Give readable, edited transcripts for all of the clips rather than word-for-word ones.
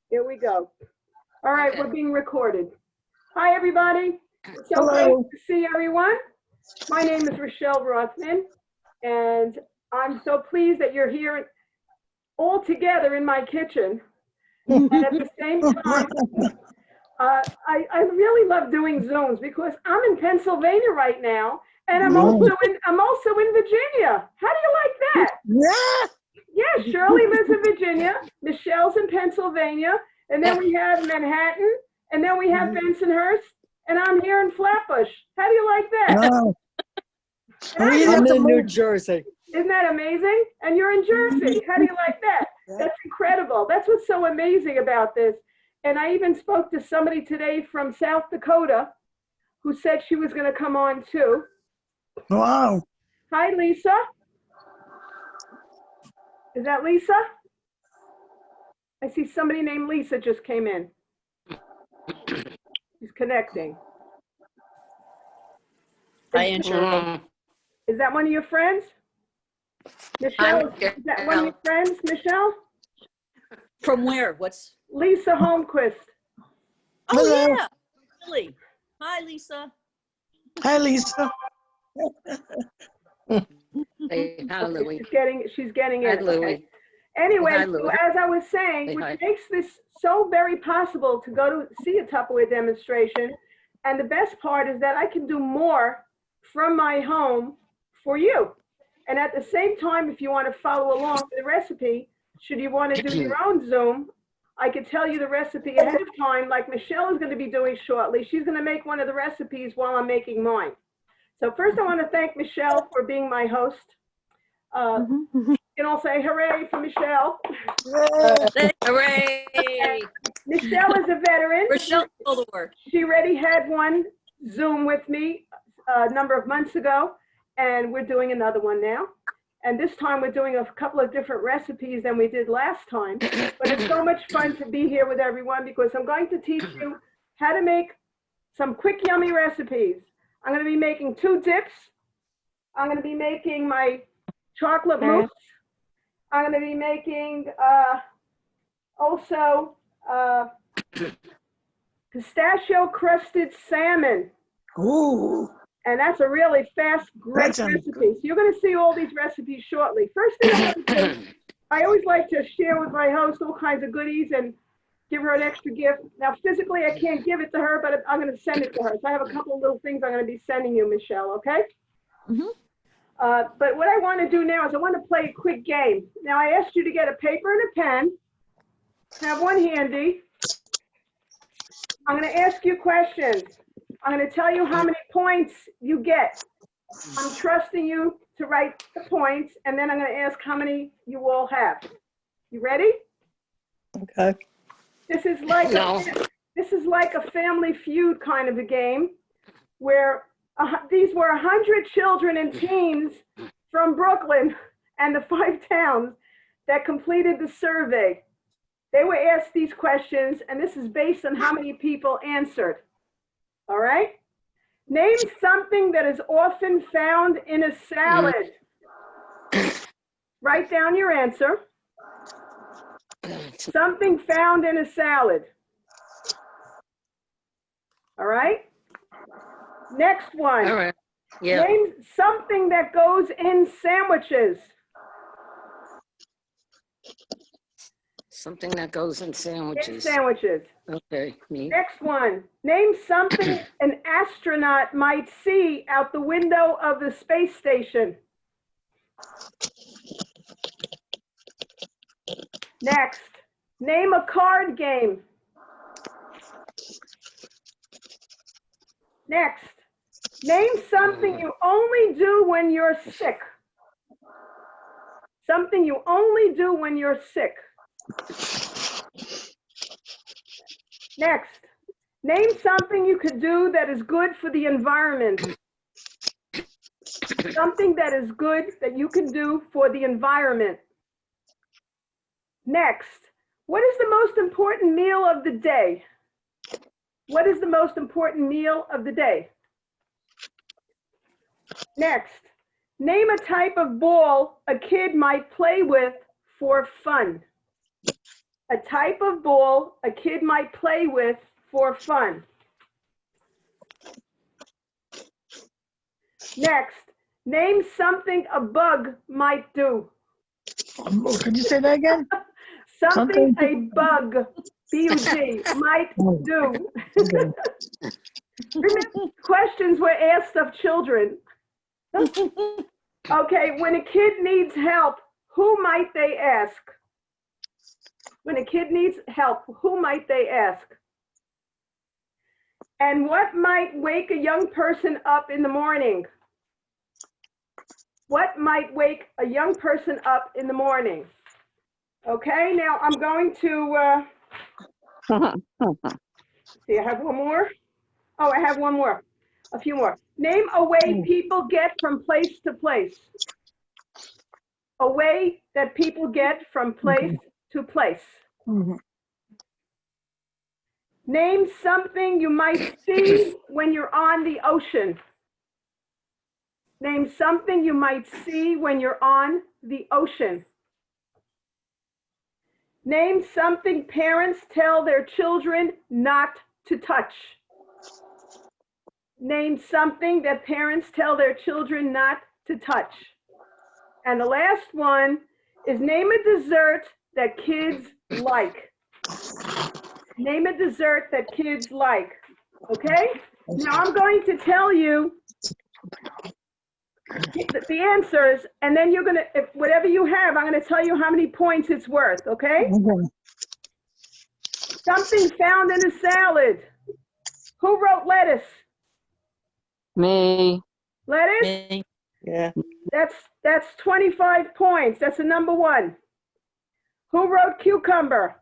Here we go. All right, we're being recorded. Hi, everybody. It's so great to see everyone. My name is Rochelle Rothman, and I'm so pleased that you're here all together in my kitchen. And at the same time, I really love doing Zooms because I'm in Pennsylvania right now, and I'm also in Virginia. How do you like that? Yeah. Yeah, Shirley lives in Virginia, Michelle's in Pennsylvania, and then we have Manhattan, and then we have Bensonhurst, and I'm here in Flatbush. How do you like that? Oh. I'm in New Jersey. Isn't that amazing? And you're in Jersey. How do you like that? That's incredible. That's what's so amazing about this. And I even spoke to somebody today from South Dakota who said she was going to come on too. Wow. Hi, Lisa. Is that Lisa? I see somebody named Lisa just came in. She's connecting. Hi, Aunt Shirley. Is that one of your friends? Michele, is that one of your friends, Michele? From where? What's? Lisa Holmquist. Oh, Hello. yeah. Really? Hi, Lisa. Hi, Lisa. Hey, hi, Louie. She's getting Hi, in. Louie. Okay. Anyway, Hi, so Louie. as I was saying, Hey, hi. which makes this so very possible to go to see a Tupperware demonstration. And the best part is that I can do more from my home for you. And at the same time, if you want to follow along with the recipe, should you want to do your own Zoom, I could tell you the recipe ahead of time, like Michele is going to be doing shortly. She's going to make one of the recipes while I'm making mine. So first I want to thank Michele for being my host. You can all say hooray for Michele. Hooray! Michele is a veteran. Rochelle did all the work. She already had one Zoom with me a number of months ago, and we're doing another one now. And this time we're doing a couple of different recipes than we did last time. But it's so much fun to be here with everyone because I'm going to teach you how to make some quick, yummy recipes. I'm going to be making 2 dips. I'm going to be making my chocolate mousse. I'm going to be making also pistachio crusted salmon. Ooh. And that's a really fast, great recipe. So you're going to see all these recipes shortly. First thing I want to do, I always like to share with my host all kinds of goodies and give her an extra gift. Now, physically, I can't give it to her, but I'm going to send it to her. So I have a couple of little things I'm going to be sending you, Michele, okay? But what I want to do now is I want to play a quick game. Now, I asked you to get a paper and a pen. Have one handy. I'm going to ask you questions. I'm going to tell you how many points you get. I'm trusting you to write the points, and then I'm going to ask how many you all have. You ready? Okay. This is like a Family Feud kind of a game where these were 100 children and teens from Brooklyn and the 5 towns that completed the survey. They were asked these questions, and this is based on how many people answered. All right? Name something that is often found in a salad. Write down your answer. Something found in a salad. All right? Next one. All right. Yeah. Name something that goes in sandwiches. Something that goes in sandwiches. In sandwiches. Okay, me. Next one. Name something an astronaut might see out the window of the space station. Next. Name a card game. Next. Name something you only do when you're sick. Something you only do when you're sick. Next, name something you could do that is good for the environment. Something that is good that you can do for the environment. Next, what is the most important meal of the day? What is the most important meal of the day? Next, name a type of ball a kid might play with for fun. a type of ball a kid might play with for fun. Next, name something a bug might do. Could you say that again? Something Something- a bug, B-U-G, might do. Okay. Remember, questions were asked of children. Okay, when a kid needs help, who might they ask? When a kid needs help, who might they ask? And what might wake a young person up in the morning? What might wake a young person up in the morning? Okay, now I'm going to, see, I have one more. Oh, I have one more, a few more. Name a way people get from place to place. A way that people get from place to place. Mhm. Name something you might see when you're on the ocean. Name something you might see when you're on the ocean. Name something parents tell their children not to touch. Name something that parents tell their children not to touch. And the last one is name a dessert that kids like. Name a dessert that kids like. Okay? Now I'm going to tell you the answers, and then you're gonna, if whatever you have, I'm gonna tell you how many points it's worth, okay? Okay. Something found in a salad. Who wrote lettuce? Me. Lettuce? Me. Yeah. That's 25 points. That's a number one. Who wrote cucumber?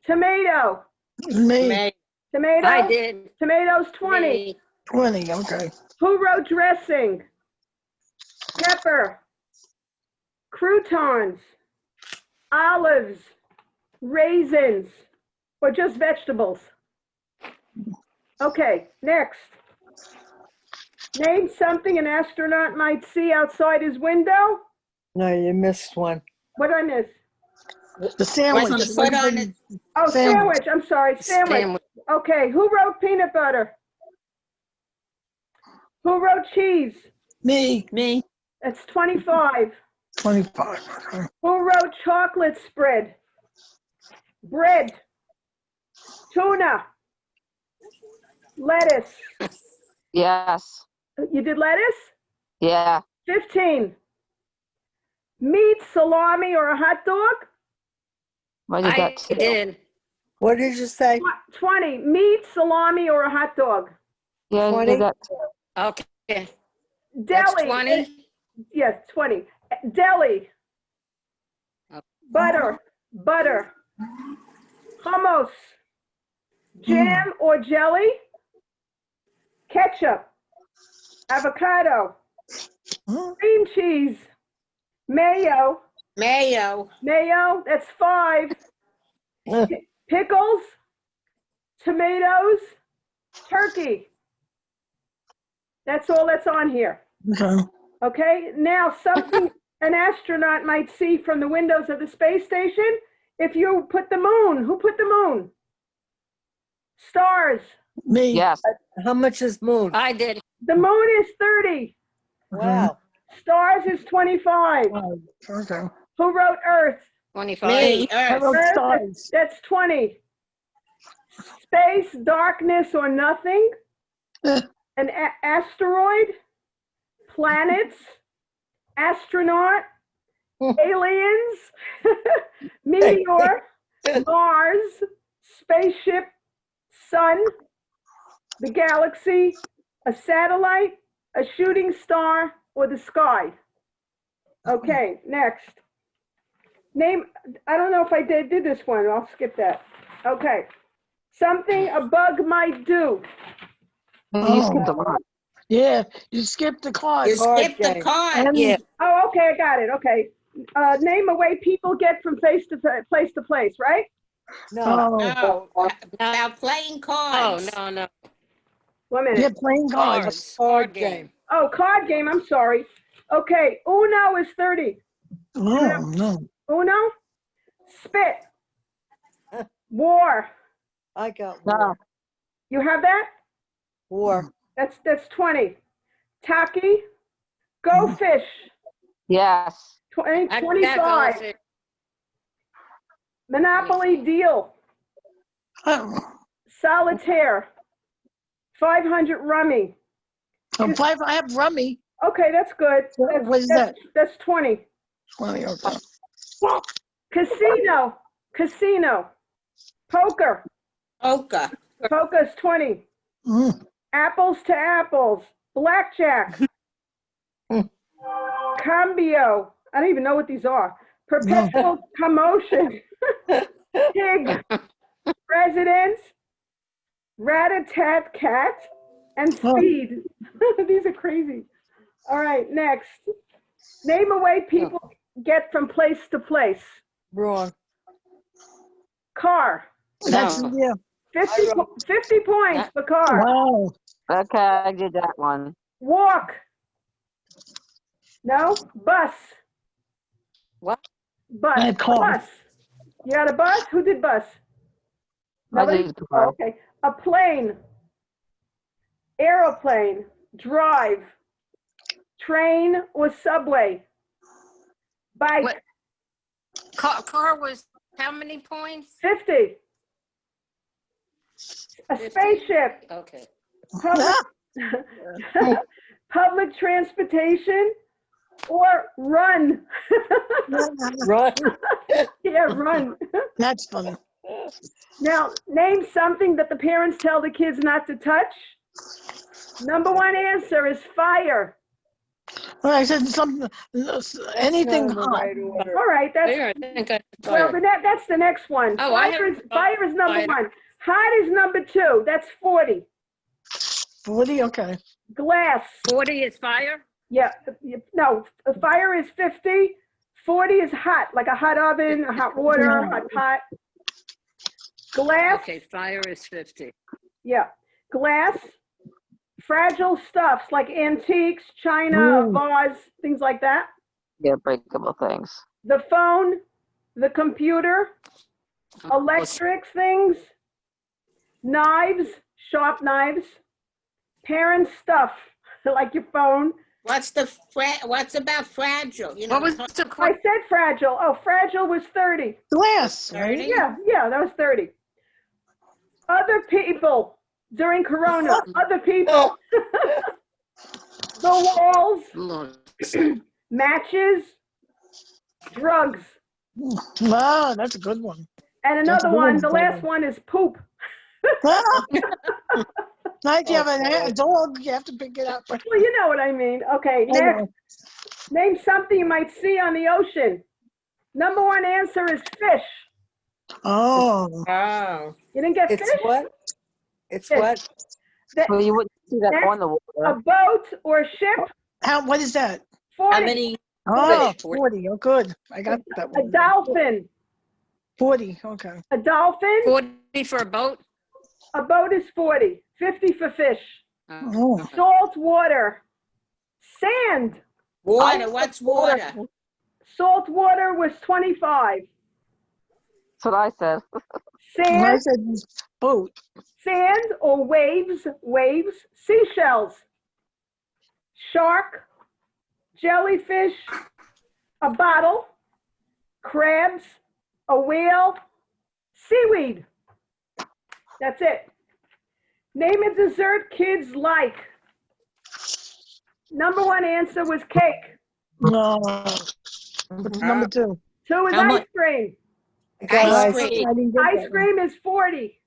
Tomato. Me. Me. Tomato? I did. Tomatoes, 20. Me. 20. Okay. Who wrote dressing? Pepper. Croutons. Olives. Raisins. Or just vegetables? Okay, next. Name something an astronaut might see outside his window. No, you missed one. What did I miss? The sandwich. What's the put on it? Oh, Sandwich. sandwich. I'm sorry, sandwich. Sandwich. Okay, who wrote peanut butter? Who wrote cheese? Me. Me. That's 25. 25. Okay. Who wrote chocolate spread? Bread. Tuna. Lettuce. Yes. You did lettuce? Yeah. 15. Meat, salami, or a hot dog? Well, you I got two. did. What did you say? 20. Meat, salami, or a hot dog? Yeah, 20? you got two. Okay. That's Deli. 20. Yes, 20. Deli. Okay. Butter. Hummus. Jam or jelly. Ketchup. Avocado. Cream cheese. Mayo. Mayo. Mayo, that's 5. Uh. Pickles. Tomatoes. Turkey. That's all that's on here. Okay. Okay, now something an astronaut might see from the windows of the space station. If you put the moon, who put the moon? Stars. Me. Yes. How much is moon? I did. The moon is 30. Wow. Stars is 25. Okay. Who wrote Earth? 25. Me. I Earth. wrote Earth, stars. that's 20. Space, darkness, or nothing. An asteroid. Planets. Astronaut. Aliens. Meteor. Mars. Spaceship. Sun. The galaxy. A satellite. A shooting star. Or the sky. Okay, next. Name, I don't know if I did this one. I'll skip that. Okay. Something a bug might do. You skipped the one. Yeah, you skipped the card. You skipped the game. card. And Yeah. Oh, okay, I got it. Okay. Name a way people get from place to place, right? No. oh, No. About playing Oh, cards. no. 1 minute. yeah, playing cards. Card game. Oh, card game. I'm sorry. Okay. Uno is 30. No, no. Uno. Spit. War. I got No. war. You have that? War. That's 20. Tacky. Go fish. Yes. 20, I got 25. goldfish. Monopoly deal. Oh, Solitaire. 500 rummy. five, I have rummy. Okay, that's good. What is that? That's 20. 20, okay. Casino. Casino. Poker. Oka. Poker's 20. Mm. Apples to apples. Blackjack. Cambio. I don't even know what these are. Perpetual commotion. Pig. President. Rat-a-tat-cat. And speed. These are crazy. All right, next. Name a way people get from place to place. Wrong. Car. That's, No. yeah. 50 points for car. Wow. Okay, I did that one. Walk. No? Bus. What? Bus. I had car. Bus. You got a bus? Who did bus? I Nobody? did Oh, car. okay. A plane. Aeroplane. Drive. Train or subway. Bike. What? Car was how many points? 50. A 50. spaceship. Okay. Public, public transportation or run. Run. Yeah, run. That's funny. Now, name something that the parents tell the kids not to touch. Number one answer is fire. Well, I said something, anything No, the hot. right order. All right, that's There, I think I well. That's the next one. Oh, I Fire have- is, fire is number fire. one. Hot is number two. That's 40. 40, okay. Glass. 40 is fire? Yeah. No, fire is 50. 40 is hot, like a hot oven, a hot water, a hot pot. Glass. Okay, fire is 50. Yeah. Glass. Fragile stuffs like antiques, china, Ooh. vase, things like that. Yeah, breakable things. The phone, the computer, Oh, electric things, knives, sharp knives, parent stuff like your phone. What's about fragile? You know, What was the I question? said fragile. Oh, fragile was 30. Glass, right? 30? Yeah, that was 30. Other people during Corona, other people. The walls, Lord. matches, drugs. Wow, that's a good one. And That's a another good one, one, the last one is poop. Like you have a dog, you have to pick it up. Well, you know what I mean. Okay, I next. know. Name something you might see on the ocean. Number one answer is fish. Oh, oh, You didn't get It's fish? what? It's Fish. what? Well, you wouldn't see that Next, on the A water. boat or a ship, what is that? 40. How many? Oh, 40. 40, oh, good. I got that A one. dolphin. 40, okay. A dolphin, 40 for a boat? a boat is 40. 50 for fish. Oh. Okay. Salt water. Sand. water. What's water? Salt water was 25. That's what I said. When I Sand, said boat, sand or waves, seashells. Shark, jellyfish, a bottle, crabs, a whale, seaweed. That's it. Name a dessert kids like. Number one answer was cake. no. Number 2. Two is How ice much? cream. I got Ice ice cream. I didn't get Ice that one. cream is 40.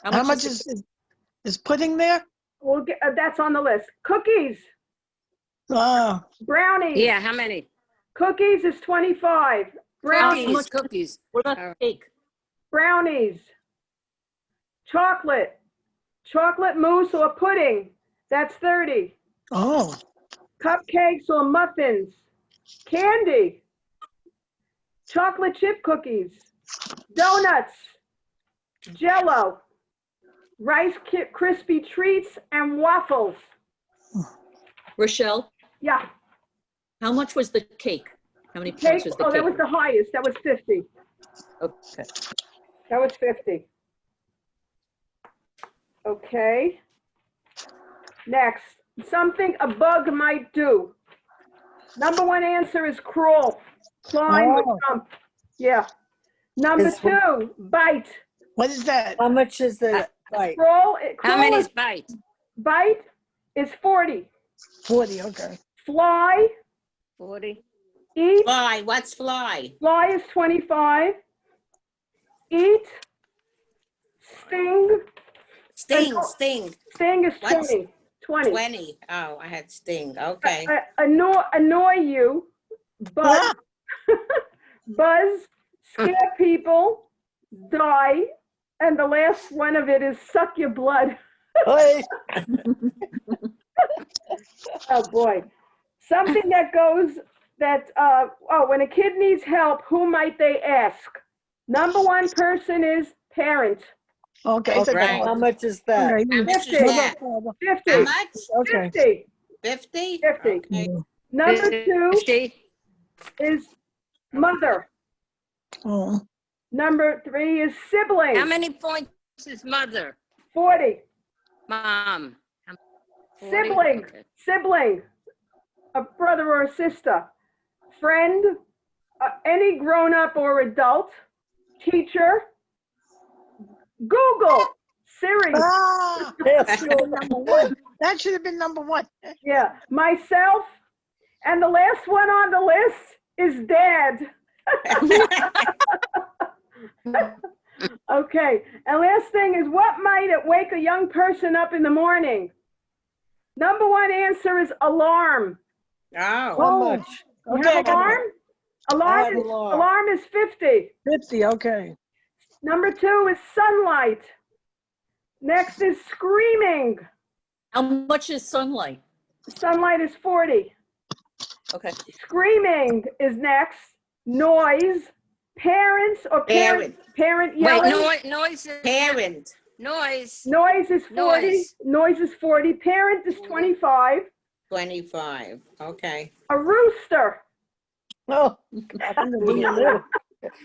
How much is pudding there? We'll get, that's on the list. Cookies, Oh, brownies. Yeah, how many? Cookies is 25. Brownies, Cookies. What about cake? brownies. Chocolate mousse or pudding, that's 30. oh, Cupcakes or muffins. Candy. Chocolate chip cookies. Donuts. Jell-O. Rice Krispie treats and waffles. Rochelle, Yeah. how much was the cake? How many Cake, points was the oh, that cake? was the highest. That was 50. Okay. That was 50. Okay. Next, something a bug might do. Number one answer is crawl. Climb or Oh. jump. Yeah. Number This one- two, bite. What is that? How much is the bite? Crawl, How many is bite? bite is 40. 40, okay. Fly, 40? eat, Fly, what's fly? fly is 25. Eat, sting, Sting, sting, sting is What's- 20. 20. 20. Oh, I had sting, okay. Annoy you, buzz, Ah, buzz, scare people, die, and the last one of it is suck your blood. Hey, Oh, boy. Something that goes, when a kid needs help, who might they ask? Number one person is parent. okay. so Right. how much is that? Okay. How much is 50. that? 50. How much? Okay. 50. 50? 50. Okay. Number two 50? is mother. Oh. Number three is sibling. How many points is mother? 40. Mom? 40? Sibling. Okay. Sibling. A brother or a sister. Friend. Any grown-up or adult. Teacher. Google. Siri. Ah, Yes. number one. That should have been number one. Yeah. Myself. And the last one on the list is dad. Okay. And last thing is, what might it wake a young person up in the morning? Number one answer is alarm. Oh, How much? You Okay, I have got alarm? I have Alarm is, alarm. alarm is 50. 50, okay. Number two is sunlight. Next is screaming. How much is sunlight? Sunlight is 40. Okay. Screaming is next. Noise. Parents or parent parent, Wait, yelling. noise is, parent, noise. Noise is 40. Noise. Noise is 40. Parent is 25. 25, okay. A rooster. Oh, God, where you live?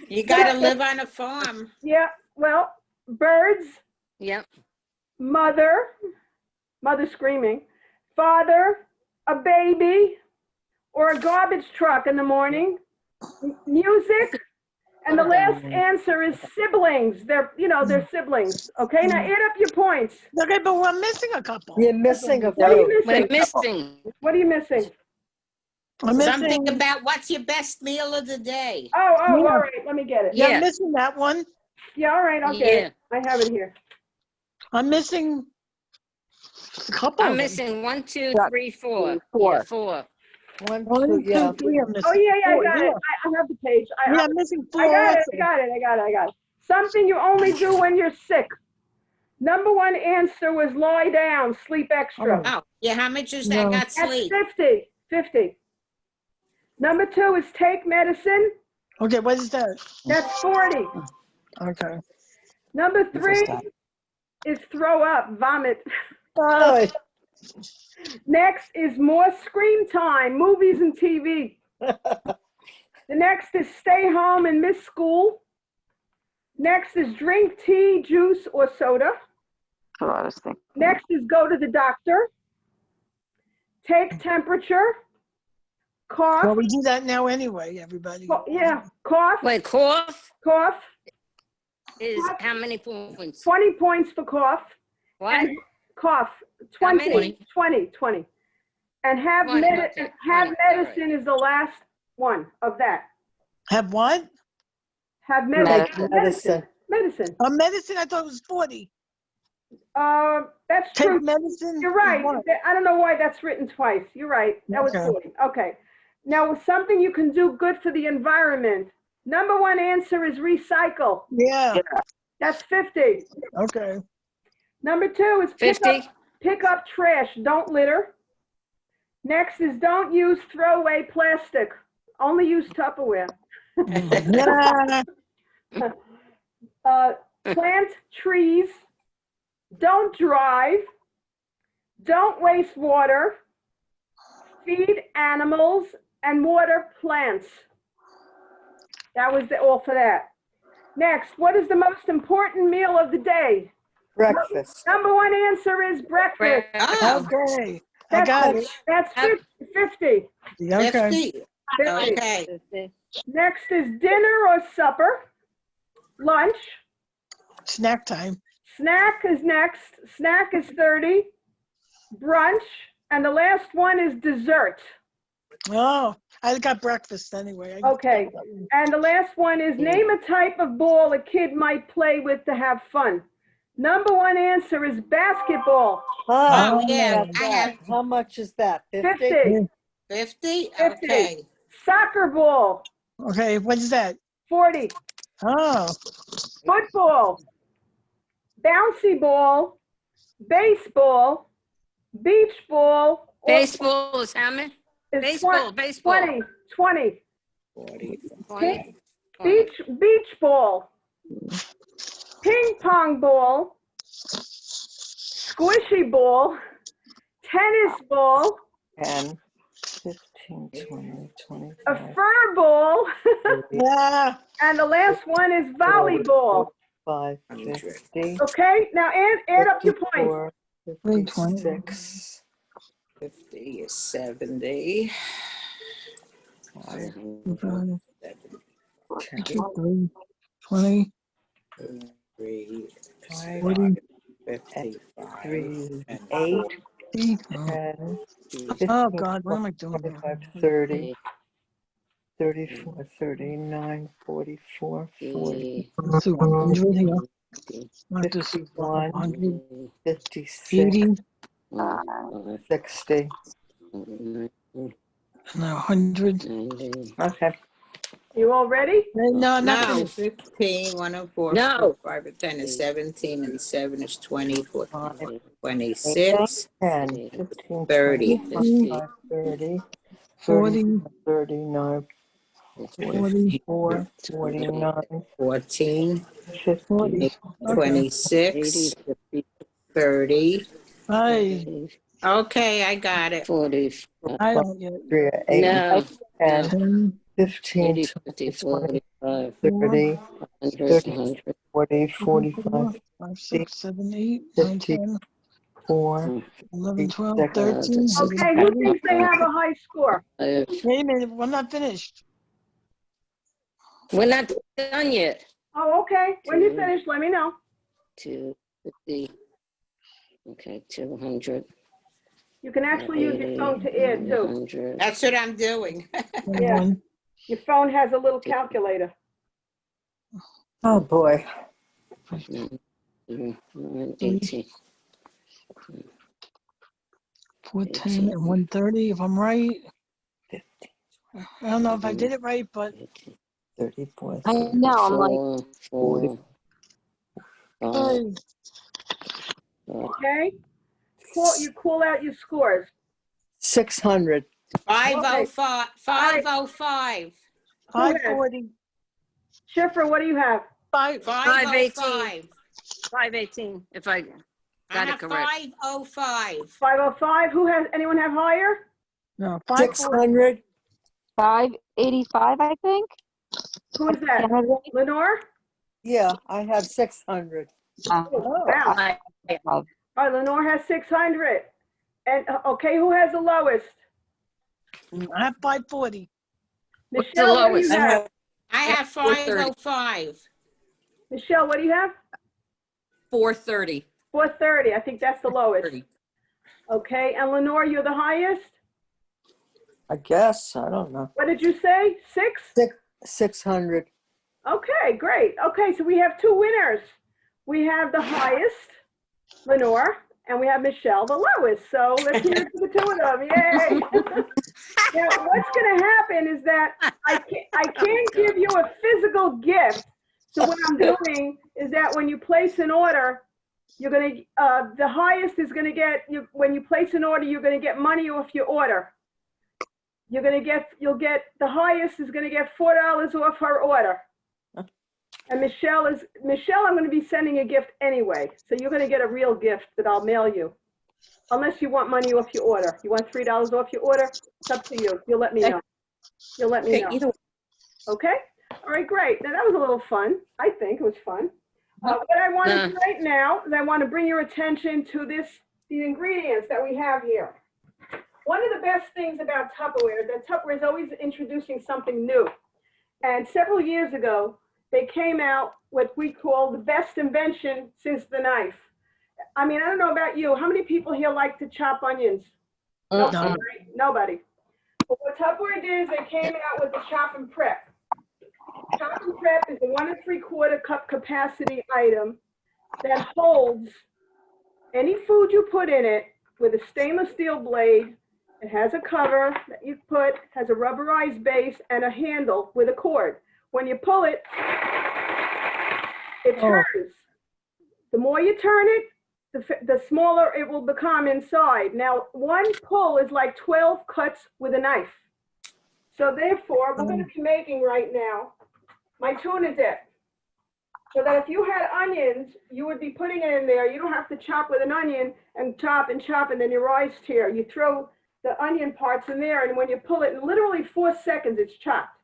You gotta live on a farm. Yeah, well, birds. Yep. Mother screaming. Father, a baby, or a garbage truck in the morning. Music. And the last answer is siblings. They're siblings. Okay, now add up your points. Okay, but we're missing a couple. You're missing a What are you few. missing? We're missing. What are you missing? I'm missing, Something about what's your best meal of the day? Oh, Yeah. all right. Let me get it. yeah, Yeah. I'm missing that one. Yeah, all right. I'll get it. I have it here. I'm missing a couple I'm of them. missing 1, 2, Yeah, 3, 4. four. Yeah, 4. One, One, two, two, yeah. three, I'm missing. Oh, yeah, I four, got it. I have the page. Yeah, I'm missing four I got it. also. I got it. Something you only do when you're sick. Number one answer was lie down, sleep extra. Oh, yeah, how much is No. that? Got That's sleep? 50. 50. Number two is take medicine. Okay, what is that? That's 40. Okay. Number three is throw up, vomit. Oh, Next is more screen time, movies and TV. The next is stay home and miss school. Next is drink tea, juice, or soda. That's what I was thinking. Next is go to the doctor. Take temperature. Cough. Well, we do that now anyway, everybody. Yeah, cough. Wait, cough Cough. is how many points? 20 points for cough. What? And cough. How 20. many? 20. And have 20, okay, have 20, all medicine is the last one of that. Have what? Have Medicine. medicine. Medicine. Medicine, I thought it was 40. That's Take true. medicine. You're right. What? I don't know why that's written twice. You're right. That was Okay. 40. Okay. Now, something you can do good for the environment. Number one answer is recycle. Yeah, That's 50. okay. Number two is 50? pick up trash. Don't litter. Next is don't use throwaway plastic. Only use Tupperware. Yeah, Plant trees. Don't drive. Don't waste water. Feed animals and water plants. That was all for that. Next, what is the most important meal of the day? Breakfast. Number one answer is breakfast. Oh, Okay, I got it. That's 50. Okay. 50. 50. Okay. Next is dinner or supper. Lunch. Snack time. Snack is next. Snack is 30. Brunch. And the last one is dessert. Oh, I got breakfast anyway. Okay. And the last one is name a type of ball a kid might play with to have fun. Number one answer is basketball. Oh, yeah. got I that. have How much is that? 50? 50. 50. 50. Okay. Soccer ball. Okay, what is that? 40. Oh, Football. Bouncy ball. Baseball. Beach ball. Baseball is how many? is Baseball, baseball. 20. 20. 20. Beach ball. Ping pong ball. Squishy ball. Tennis ball. 10, 15, 20, A 25, fur ball. 30, yeah. And the last one is volleyball. 45, 50, Okay, now add up your points. 54, 56, 50 is 70. 20, 20, 3, 5, 40, 3, 55, and 8, 50. 10, Oh 15, God, what am I doing? 25, 30, 34, 39, 44, 40, Let's do 100 here. Not this 51, 100, 56, 80, 60. no, 100. Okay. You all ready? No, I'm not No, finished. 15, 104, No. 5 and 10 is 17, and 7 is 20, 5, 26, 10, 15, 30. 25, 30, 40, 39, 40, 44, 49, 14, 50, 40. Okay. 26, 30. I Okay, I got it. 40. I don't get it. 3, 8, No. 10, 10, 15, 80, 20, 50, 20, 45, 30, 100, 30, 100. 40, 45, 5, 6, 7, 8, 9, 10, 4, 11, 12, Second. 13. Okay, who thinks they have a high score? Wait a minute, we're not finished. We're not done yet. Oh, okay. When you finish, let me know. 250. Okay, 200. You can actually use your phone to add too. 100. That's what I'm doing. Yeah. 21, Your phone has a little calculator. Oh, boy. 18. 410 and 130, if I'm right. 50, I don't know if I did it right, but 34, I know, I'm like, 4, 5, Okay? You call out your scores. 600. 505, 505, 540, Schiffer, what do you have? 505. 518, if I I got it have correct. 505. 505. Anyone have higher? no, 540. 600. 585, I think. Who is that? Canada? Lenore? Yeah, I have 600. Oh, wow. I- All right, Lenore has 600. And, okay, who has the lowest? I have 540. What's the Michelle, what do you lowest? have? I have 505. Michelle, what do you have? 430. 430. I think that's the lowest. 30. Okay, and Lenore, you're the highest? I guess. I don't know. What did you say? 600. Okay, great. Okay, so we have two winners. We have the highest, Lenore, and we have Michelle, the lowest. So let's hear it for the two of them. Yay! Now, what's going to happen is that I can't give you a physical gift. So what I'm doing is that when you place an order, you're going to, the highest is going to get, when you place an order, you're going to get money off your order. You'll get, the highest is going to get $4 off her order. And Michelle, I'm going to be sending a gift anyway. So you're going to get a real gift that I'll mail you. Unless you want money off your order. You want $3 off your order? It's up to you. You'll let me know. You'll let me know. Either Okay? All right, great. Now that was a little fun. I think it was fun. What I want to do right now is I want to bring your attention to the ingredients that we have here. One of the best things about Tupperware is that Tupperware is always introducing something new. And several years ago, they came out what we call the best invention since the knife. I mean, I don't know about you. How many people here like to chop onions? Nobody, right? Nobody. But what Tupperware did is they came out with the chop and prep. Chop and prep is a 1 3/4 cup capacity item that holds any food you put in it with a stainless steel blade. It has a cover that you put, has a rubberized base and a handle with a cord. When you pull it, it turns. The more you turn it, the smaller it will become inside. Now, one pull is like 12 cuts with a knife. So therefore, we're going to be making right now my tuna dip. So that if you had onions, you would be putting it in there. You don't have to chop with an onion and chop, and then your eyes tear. You throw the onion parts in there, and when you pull it, in literally 4 seconds, it's chopped.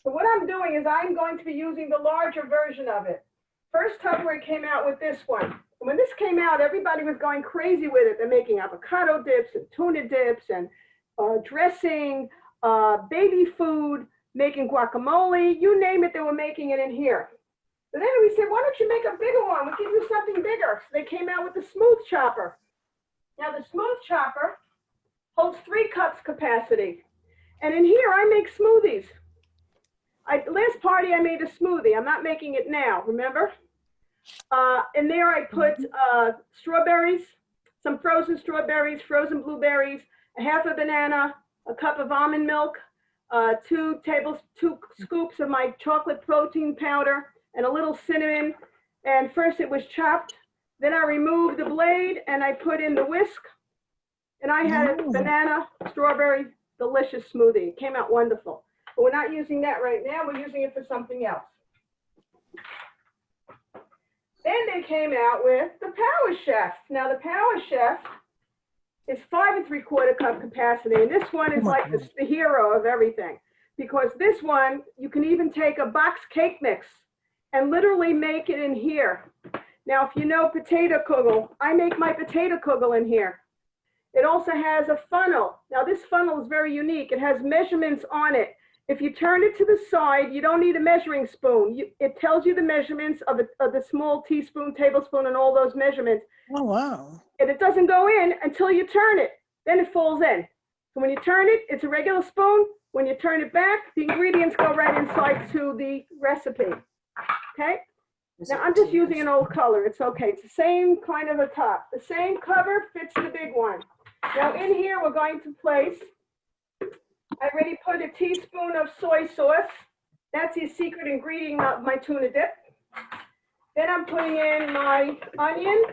So what I'm doing is I'm going to be using the larger version of it. First Tupperware came out with this one. And when this came out, everybody was going crazy with it. They're making avocado dips and tuna dips and dressing, baby food, making guacamole, you name it, they were making it in here. So then we said, why don't you make a bigger one? We'll give you something bigger. So they came out with the smooth chopper. Now the smooth chopper holds 3 cups capacity. And in here, I make smoothies. Last party, I made a smoothie. I'm not making it now, remember? In there, I put strawberries, some frozen strawberries, frozen blueberries, a half a banana, a cup of almond milk, 2 scoops of my chocolate protein powder, and a little cinnamon. And first it was chopped. Then I removed the blade and I put in the whisk. And I had a banana, strawberry, delicious smoothie. It came out wonderful. But we're not using that right now. We're using it for something else. Then they came out with the Power Chef. Now the Power Chef is 5 3/4 cup capacity. And this one is like the hero of everything. Because this one, you can even take a box cake mix and literally make it in here. Now, if you know potato kugel, I make my potato kugel in here. It also has a funnel. Now, this funnel is very unique. It has measurements on it. If you turn it to the side, you don't need a measuring spoon. It tells you the measurements of the small teaspoon, tablespoon, and all those measurements. Oh, wow. And it doesn't go in until you turn it. Then it falls in. So when you turn it, it's a regular spoon. When you turn it back, the ingredients go right inside to the recipe. Okay? Now, I'm just using an old color. It's okay. It's the same kind of a top. The same cover fits the big one. Now, in here, we're going to place, I already put a teaspoon of soy sauce. That's the secret ingredient of my tuna dip. Then I'm putting in my onion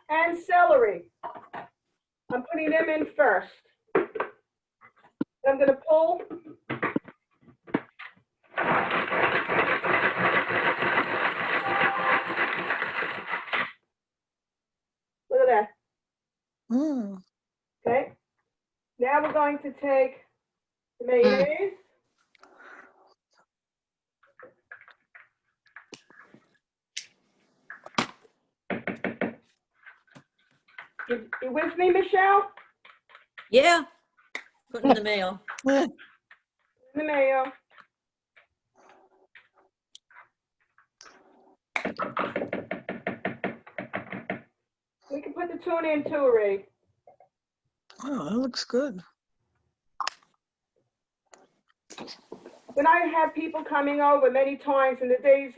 and celery. I'm putting them in first. I'm going to pull. Look at that. Okay. Now we're going to take the mayonnaise. You with me, Michele? Yeah. Put in the mayo. The mayo. We can put the tuna in too, Ray. Oh, that looks good. When I have people coming over many times in the days,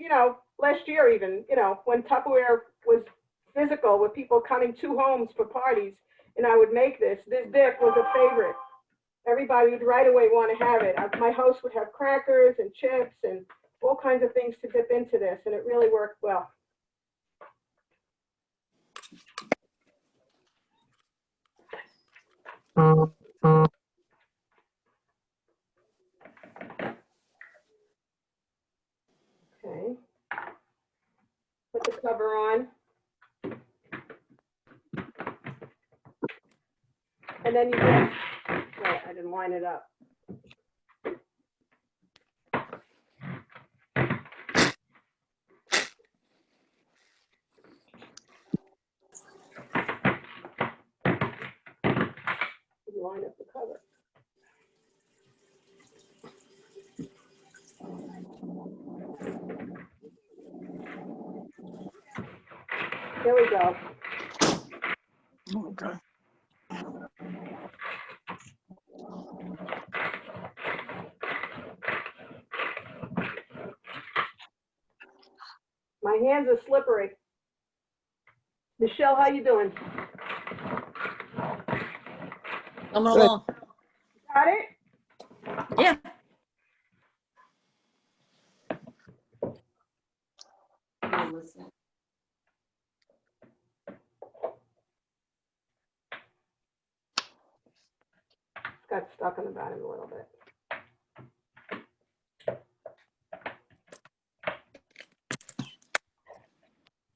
last year even, when Tupperware was physical with people coming to homes for parties, and I would make this dip was a favorite. Everybody would right away want to have it. My host would have crackers and chips and all kinds of things to dip into this, and it really worked well. Okay. Put the cover on. And then you just, right, I didn't line it up. line up the cover. There we go. Okay. My hands are slippery. Michelle, how you doing? Coming Good. along. Got it? Yeah. Got stuck on the bottom a little bit.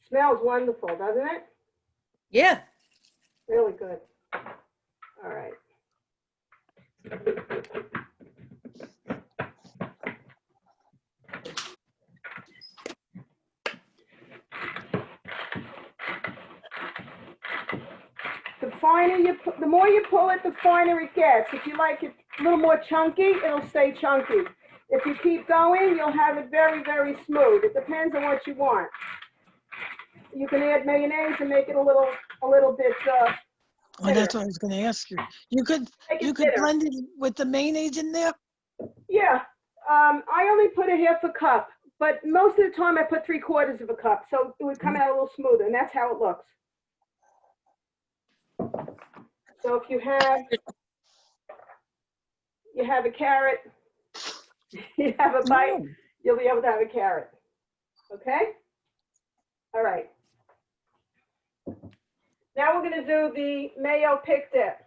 Smells wonderful, doesn't it? Yeah. Really good. All right. The finer you put, the more you pull it, the finer it gets. If you like it a little more chunky, it'll stay chunky. If you keep going, you'll have it very, very smooth. It depends on what you want. You can add mayonnaise and make it a little bit Well, that's what I was going to ask you. You could make it you could thinner. blend it with the mayonnaise in there. Yeah, I only put a half a cup, but most of the time I put 3/4 of a cup, so it would come out a little smoother, and that's how it looks. So if you have a carrot, you have a bite, Oh. you'll be able to have a carrot. Okay? All right. Now we're going to do the mayo pick dip.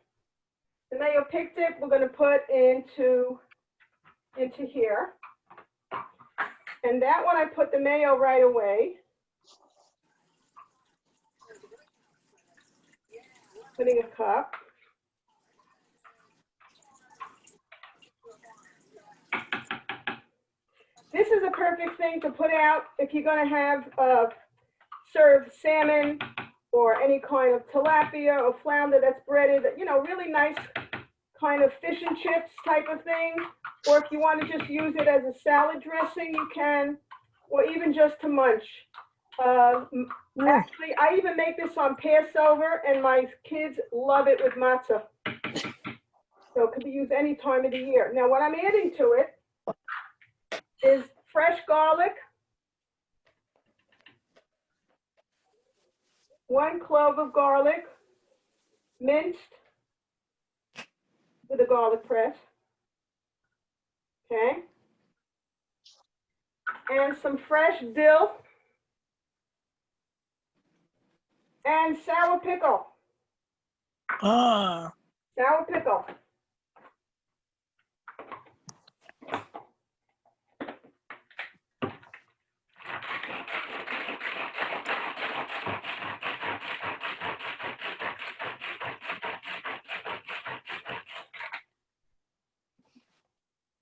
The mayo pick dip we're going to put into here. And that one I put the mayo right away. Putting a cup. This is a perfect thing to put out if you're going to have serve salmon or any kind of tilapia or flounder that's breaded, you know, really nice kind of fish and chips type of thing. Or if you want to just use it as a salad dressing, you can, or even just to munch. Actually, I even make this on Passover, and my kids love it with matzah. So it can be used any time of the year. Now, what I'm adding to it is fresh garlic, 1 clove of garlic, minced with a garlic press, okay? And some fresh dill and sour pickle, Ah, sour pickle.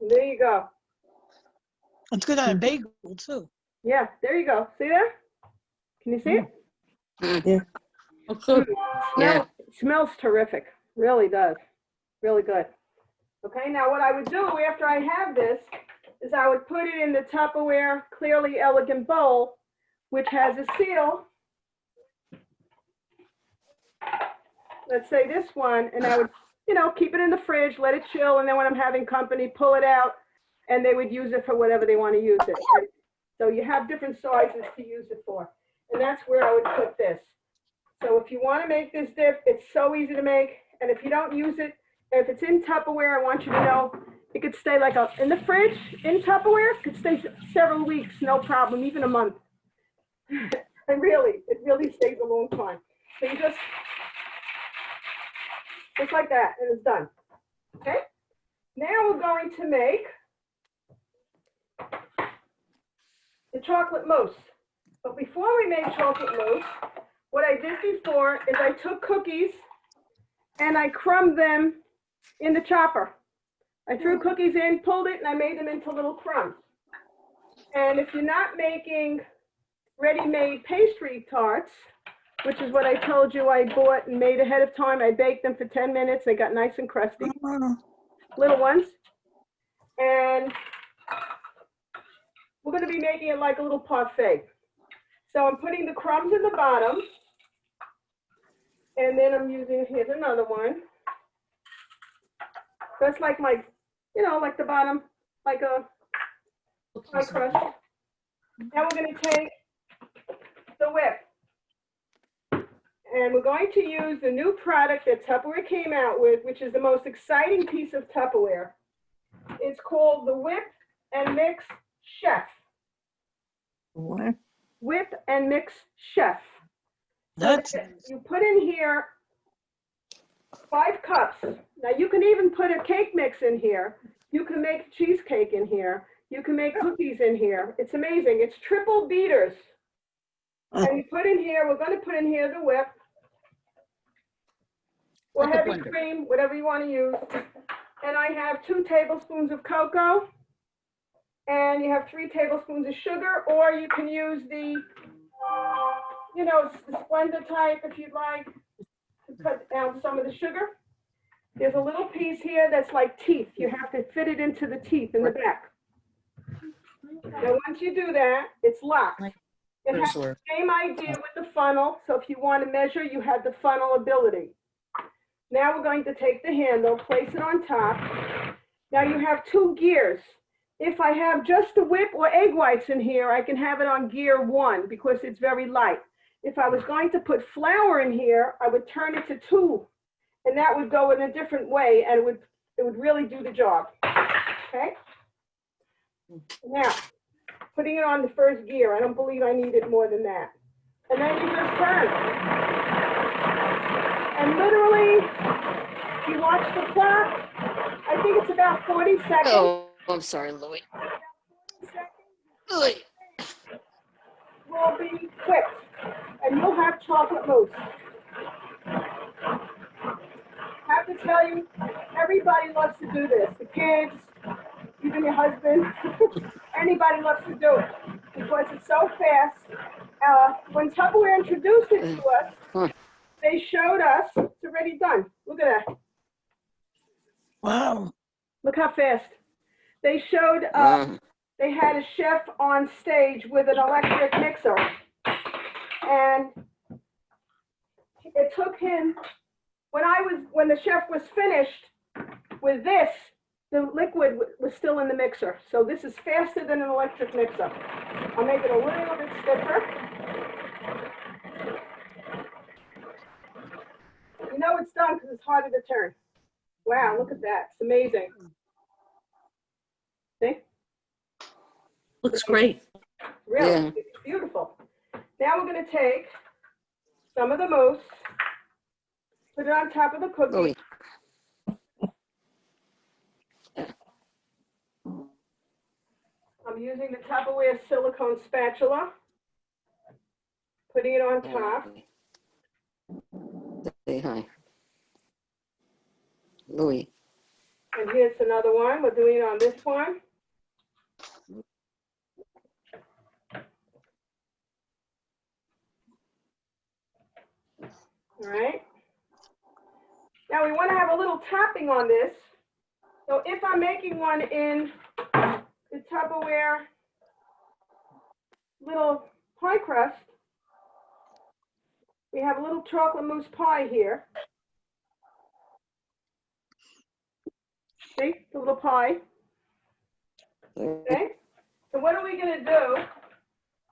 There you go. it's good on a bagel too. Yeah, there you go. See that? Can you see it? Okay. Yeah. Smells terrific. Really does. Really good. Okay, now what I would do after I have this is I would put it in the Tupperware Clearly Elegant Bowl, which has a seal. Let's say this one, and I would, you know, keep it in the fridge, let it chill, and then when I'm having company, pull it out, and they would use it for whatever they want to use it. Right? So you have different sizes to use it for, and that's where I would put this. So if you want to make this dip, it's so easy to make, and if you don't use it, if it's in Tupperware, I want you to know it could stay like in the fridge, in Tupperware, it could stay several weeks, no problem, even a month. And really, it really stays a long time. So you just like that, and it's done. Okay? Now we're going to make the chocolate mousse. But before we make chocolate mousse, what I did before is I took cookies and I crumbed them in the chopper. I threw cookies in, pulled it, and I made them into little crumbs. And if you're not making ready-made pastry tarts, which is what I told you I bought and made ahead of time. I baked them for 10 minutes. They got nice and crusty, little ones. And we're going to be making it like a little parfait. So I'm putting the crumbs in the bottom. And then I'm using, here's another one. That's like my, you know, like the bottom, like a pie crust. Now we're going to take the whip. And we're going to use the new product that Tupperware came out with, which is the most exciting piece of Tupperware. It's called the Whip and Mix Chef. What? Whip and Mix Chef. That's, You put in here 5 cups. Now you can even put a cake mix in here. You can make cheesecake in here. You can make cookies in here. It's amazing. It's triple beaters. And you put in here, we're going to put in here the whip or Like a heavy blender. cream, whatever you want to use. And I have 2 tablespoons of cocoa. And you have 3 tablespoons of sugar, or you can use the, you know, the Splenda type if you'd like to cut down some of the sugar. There's a little piece here that's like teeth. You have to fit it into the teeth in the back. Now, once you do that, it's locked. It has the same idea with the funnel. So if you want to measure, you have the funnel ability. Now we're going to take the handle, place it on top. Now you have 2 gears. If I have just the whip or egg whites in here, I can have it on gear 1 because it's very light. If I was going to put flour in here, I would turn it to 2, and that would go in a different way, and it would really do the job. Okay? Now, putting it on the first gear. I don't believe I need it more than that. And then you just turn. And literally, if you watch the clock, I think it's about 40 seconds. Oh, I'm sorry, Louis. Louis. Will be quick, and you'll have chocolate mousse. I have to tell you, everybody loves to do this. The kids, even your husband, anybody loves to do it because it's so fast. When Tupperware introduced it to us, they showed us, it's already done. Look at that. wow. Look how fast. They showed, they had a chef on stage with an electric mixer. And it took him, when the chef was finished with this, the liquid was still in the mixer. So this is faster than an electric mixer. I'll make it a little bit stiffer. You know it's done because it's harder to turn. Wow, look at that. It's amazing. See? Looks great. Really, Yeah. it's beautiful. Now we're going to take some of the mousse, put it on top of the cookie. Louis. I'm using the Tupperware silicone spatula, putting it on top. Say hi. Louis. And here's another one. We're doing it on this one. All right. Now we want to have a little topping on this. So if I'm making one in the Tupperware little pie crust, we have a little chocolate mousse pie here. See, the little pie. Okay. So what are we going to do?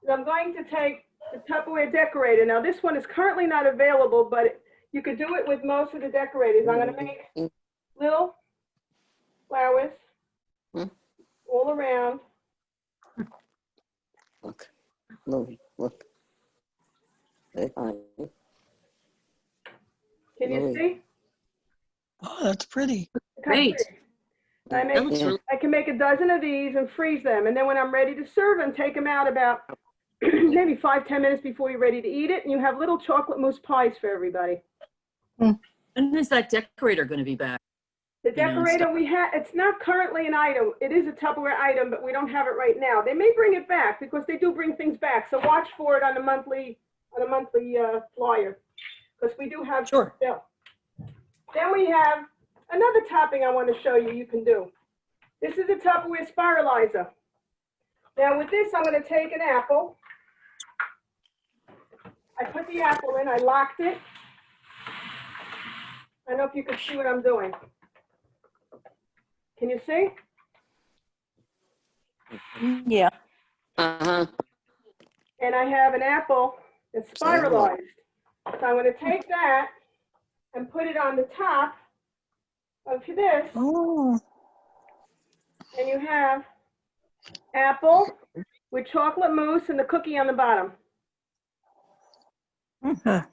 Is I'm going to take the Tupperware decorator. Now this one is currently not available, but you could do it with most of the decorators. I'm going to make little flowers all around. Look. Louis, look. Say hi. Can you see? Oh, that's pretty. Great. I That looks Yeah. really, can make a dozen of these and freeze them. And then when I'm ready to serve them, take them out about maybe 5-10 minutes before you're ready to eat it. And you have little chocolate mousse pies for everybody. when is that decorator going to be back? The You know, and decorator we have, it's not currently an item. It is a Tupperware item, but we don't have it right now. They may bring it back because they do bring things back. So watch for it on the monthly on a monthly flyer, because we do have Sure. still. Then we have another topping I want to show you can do. This is a Tupperware Spiralizer. Now with this, I'm going to take an apple. I put the apple in, I locked it. I don't know if you can see what I'm doing. Can you see? Yeah. Uh-huh. And I have an apple that's spiralized. So I'm going to take that and put it on the top of this. Oh. And you have apple with chocolate mousse and the cookie on the bottom. Isn't that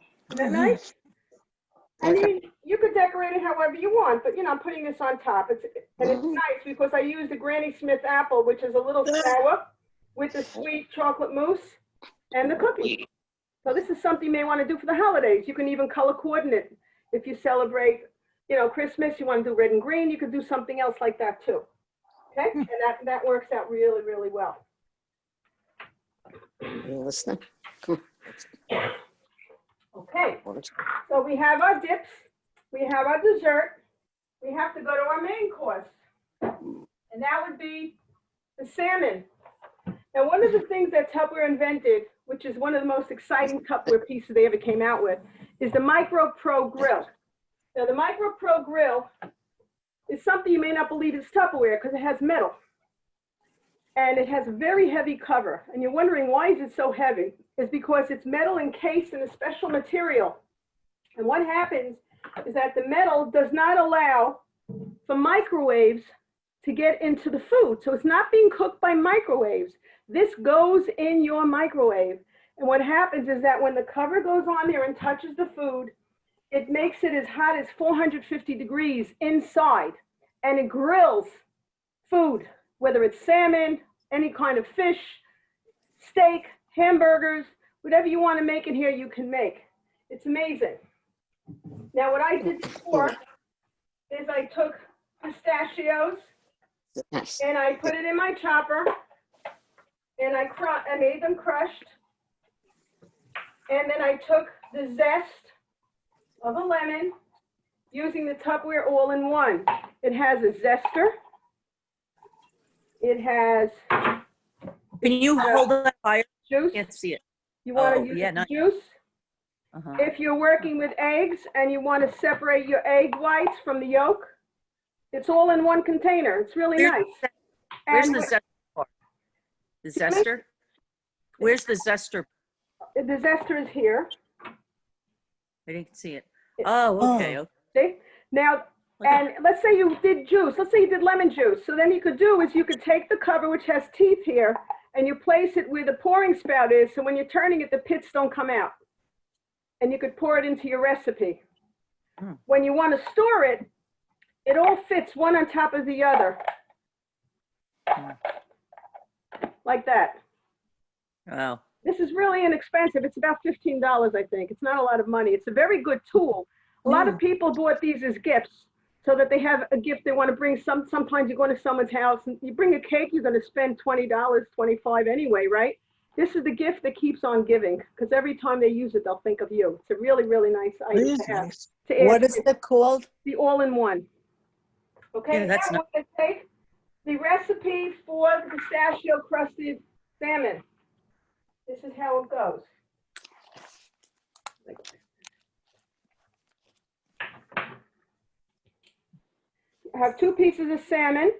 nice? I mean, you could decorate it however you want, but I'm putting this on top. And it's nice because I used a Granny Smith apple, which is a little sour, with the sweet chocolate mousse and the cookie. So this is something you may want to do for the holidays. You can even color coordinate if you celebrate, Christmas. You want to do red and green. You could do something else like that too. Okay, and that works out really, really well. You listening? Okay, so we have our dips, we have our dessert, we have to go to our main course, and that would be the salmon. Now, one of the things that Tupperware invented, which is one of the most exciting Tupperware pieces they ever came out with, is the Micro Pro Grill. Now, the Micro Pro Grill is something you may not believe is Tupperware because it has metal. And it has a very heavy cover. And you're wondering, why is it so heavy? It's because it's metal encased in a special material. And what happens is that the metal does not allow for microwaves to get into the food. So it's not being cooked by microwaves. This goes in your microwave. And what happens is that when the cover goes on there and touches the food, it makes it as hot as 450 degrees inside. And it grills food, whether it's salmon, any kind of fish, steak, hamburgers, whatever you want to make in here, you can make. It's amazing. Now, what I did before is I took pistachios and I put it in my chopper and I made them crushed. And then I took the zest of a lemon using the Tupperware all-in-one. It has a zester. It has Can you hold that fire? juice. Can't see it. You want to Oh, use yeah, the not- juice. Uh-huh. If you're working with eggs and you want to separate your egg whites from the yolk, it's all in one container. It's really Where's- nice. Where's And the zester part? The zester? Where's the zester? the zester is here. I didn't see it. Oh, okay. See? Now, and let's say you did juice. Let's say you did lemon juice. So then you could do is you could take the cover, which has teeth here, and you place it where the pouring spout is. So when you're turning it, the pits don't come out. And you could pour it into your recipe. When you want to store it, it all fits one on top of the other. Like that. Wow. This is really inexpensive. It's about $15, I think. It's not a lot of money. It's a very good tool. A lot of people bought these as gifts so that they have a gift they want to bring. Sometimes you go to someone's house and you bring a cake, you're going to spend $20, $25 anyway, right? This is the gift that keeps on giving because every time they use it, they'll think of you. It's a really, really nice item It is to have. nice. To add What is it called? the all-in-one. Okay, Yeah, that's now we're going to take the recipe for the pistachio crusted salmon. This is how it goes. I have 2 pieces of salmon,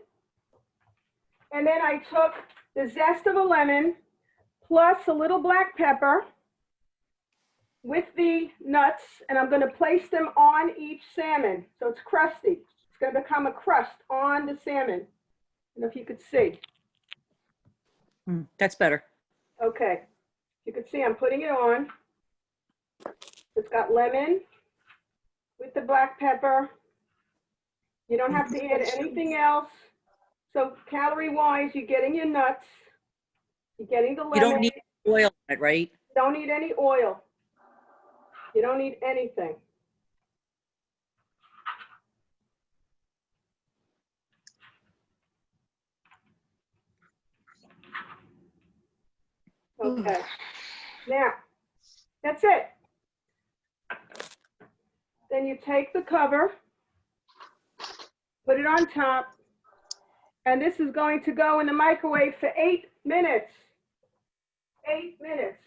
and then I took the zest of a lemon plus a little black pepper with the nuts, and I'm going to place them on each salmon. So it's crusty. It's going to become a crust on the salmon. I don't know if you could see. That's better. Okay. You can see I'm putting it on. It's got lemon with the black pepper. You don't have to add anything else. So calorie-wise, you're getting your nuts. You're getting the lemon. You don't need oil on it, right? You don't need any oil. You don't need anything. Okay. Now, That's it. Then you take the cover, put it on top, and this is going to go in the microwave for 8 minutes. 8 minutes.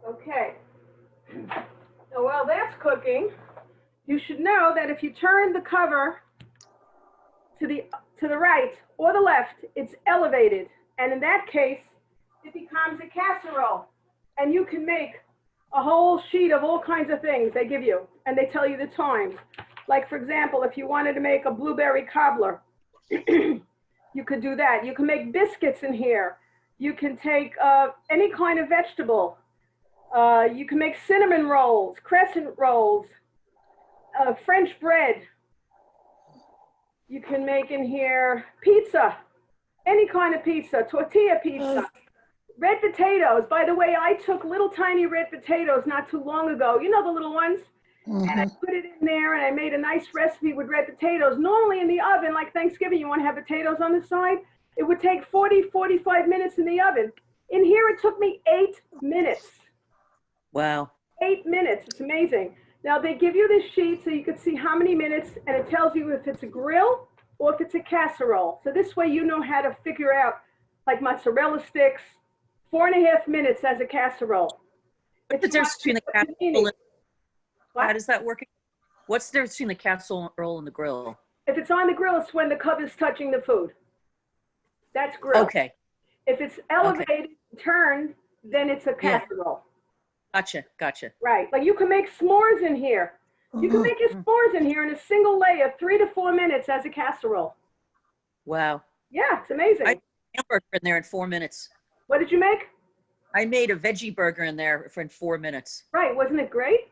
Okay. So while that's cooking, you should know that if you turn the cover to the right or the left, it's elevated. And in that case, it becomes a casserole. And you can make a whole sheet of all kinds of things they give you, and they tell you the times. Like, for example, if you wanted to make a blueberry cobbler, you could do that. You can make biscuits in here. You can take any kind of vegetable. You can make cinnamon rolls, crescent rolls, French bread. You can make in here pizza, any kind of pizza, tortilla pizza. Red potatoes. By the way, I took little tiny red potatoes not too long ago. You know the little ones? And I put it in there and I made a nice recipe with red potatoes. Normally in the oven, like Thanksgiving, you want to have potatoes on the side. It would take 40, 45 minutes in the oven. In here, it took me 8 minutes. Wow. 8 minutes. It's amazing. Now, they give you this sheet so you can see how many minutes, and it tells you if it's a grill or if it's a casserole. So this way you know how to figure out, like mozzarella sticks, 4.5 minutes as a casserole. What's the difference between the casserole and how does that work? What's the difference between the casserole and the grill? If it's on the grill, it's when the cover's touching the food. That's grill. Okay. If it's elevated, turned, then it's a casserole. Gotcha. Right. Like you can make s'mores in here. You can make your s'mores in here in a single layer, 3 to 4 minutes as a casserole. Wow. Yeah, it's amazing. I made a hamburger in there in 4 minutes. What did you make? I made a veggie burger in there in 4 minutes. Right. Wasn't it great?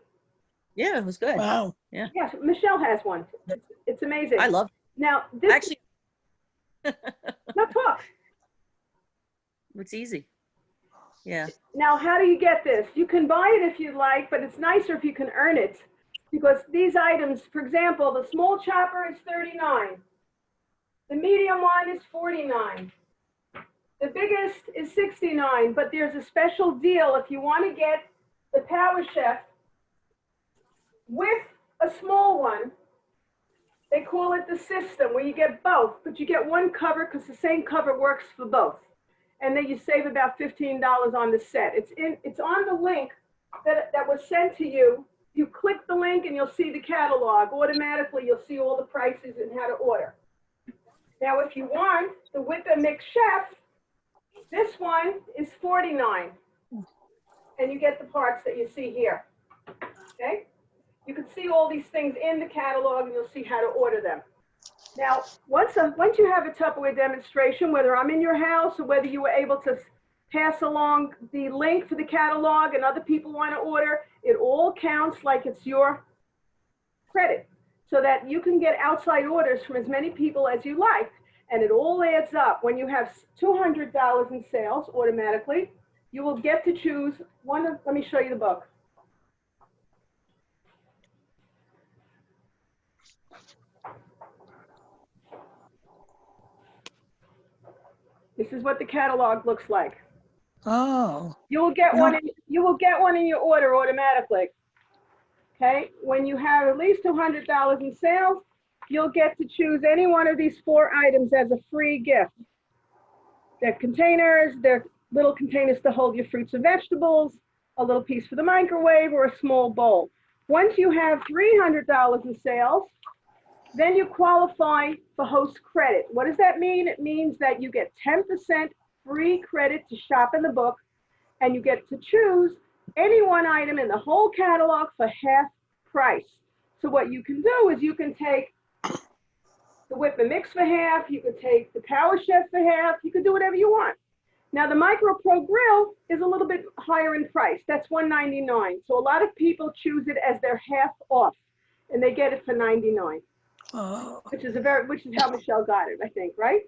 Yeah, it was good. Wow. Yeah. Yes, Michele has one. It's amazing. I love it. Now, this Actually, no talk. it's easy. Yeah. Now, how do you get this? You can buy it if you like, but it's nicer if you can earn it. Because these items, for example, the small chopper is $39. The medium one is $49. The biggest is $69, but there's a special deal if you want to get the Power Chef with a small one. They call it the system, where you get both, but you get one cover because the same cover works for both. And then you save about $15 on the set. It's on the link that was sent to you. You click the link and you'll see the catalog. Automatically, you'll see all the prices and how to order. Now, if you want the with the mix chef, this one is $49. And you get the parts that you see here. Okay? You can see all these things in the catalog and you'll see how to order them. Now, once you have a Tupperware demonstration, whether I'm in your house or whether you were able to pass along the link for the catalog and other people want to order, it all counts like it's your credit so that you can get outside orders from as many people as you like. And it all adds up. When you have $200 in sales automatically, you will get to choose one of, let me show you the book. This is what the catalog looks like. Oh. You will get one in your order automatically. Okay? When you have at least $200 in sales, you'll get to choose any one of these 4 items as a free gift. They're containers, they're little containers to hold your fruits and vegetables, a little piece for the microwave, or a small bowl. Once you have $300 in sales, then you qualify for host credit. What does that mean? It means that you get 10% free credit to shop in the book, and you get to choose any one item in the whole catalog for half price. So what you can do is you can take the whip and mix for half, you could take the Power Chef for half, you could do whatever you want. Now the Micro Pro Grill is a little bit higher in price. That's $199. So a lot of people choose it as their half off, and they get it for $99. Oh. Which is how Michele got it, I think, right?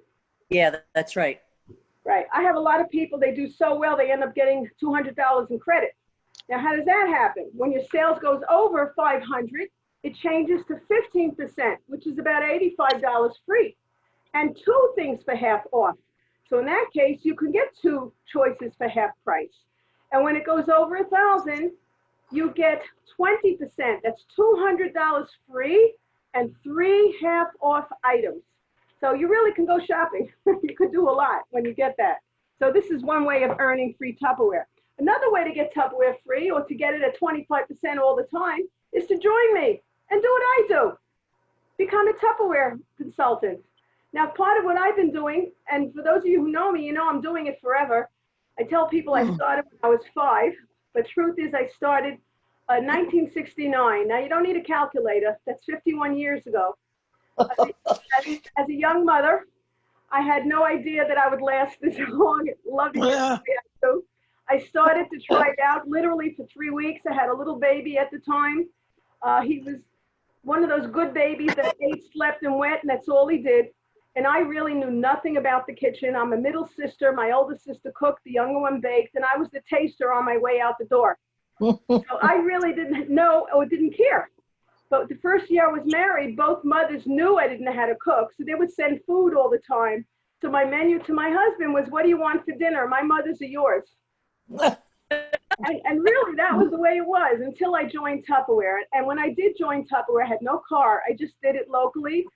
Yeah, that's right. Right. I have a lot of people, they do so well, they end up getting $200 in credit. Now, how does that happen? When your sales goes over 500, it changes to 15%, which is about $85 free, and 2 things for half off. So in that case, you can get 2 choices for half price. And when it goes over 1,000, you get 20%. That's $200 free and 3 half off items. So you really can go shopping. You could do a lot when you get that. So this is one way of earning free Tupperware. Another way to get Tupperware free or to get it at 25% all the time is to join me and do what I do. Become a Tupperware consultant. Now, part of what I've been doing, and for those of you who know me, you know I'm doing it forever. I tell people I started when I was 5, but truth is I started 1969. Now, you don't need a calculator. That's 51 years ago. As a young mother, I had no idea that I would last this long. Loved it. I started to try it out literally for 3 weeks. I had a little baby at the time. He was one of those good babies that ate, slept, and wet, and that's all he did. And I really knew nothing about the kitchen. I'm a middle sister. My older sister cooked, the younger one baked, and I was the taster on my way out the door. So I really didn't know or didn't care. But the first year I was married, both mothers knew I didn't know how to cook, so they would send food all the time. So my menu to my husband was, what do you want for dinner? My mother's are yours. And really, that was the way it was until I joined Tupperware. And when I did join Tupperware, I had no car. I just did it locally.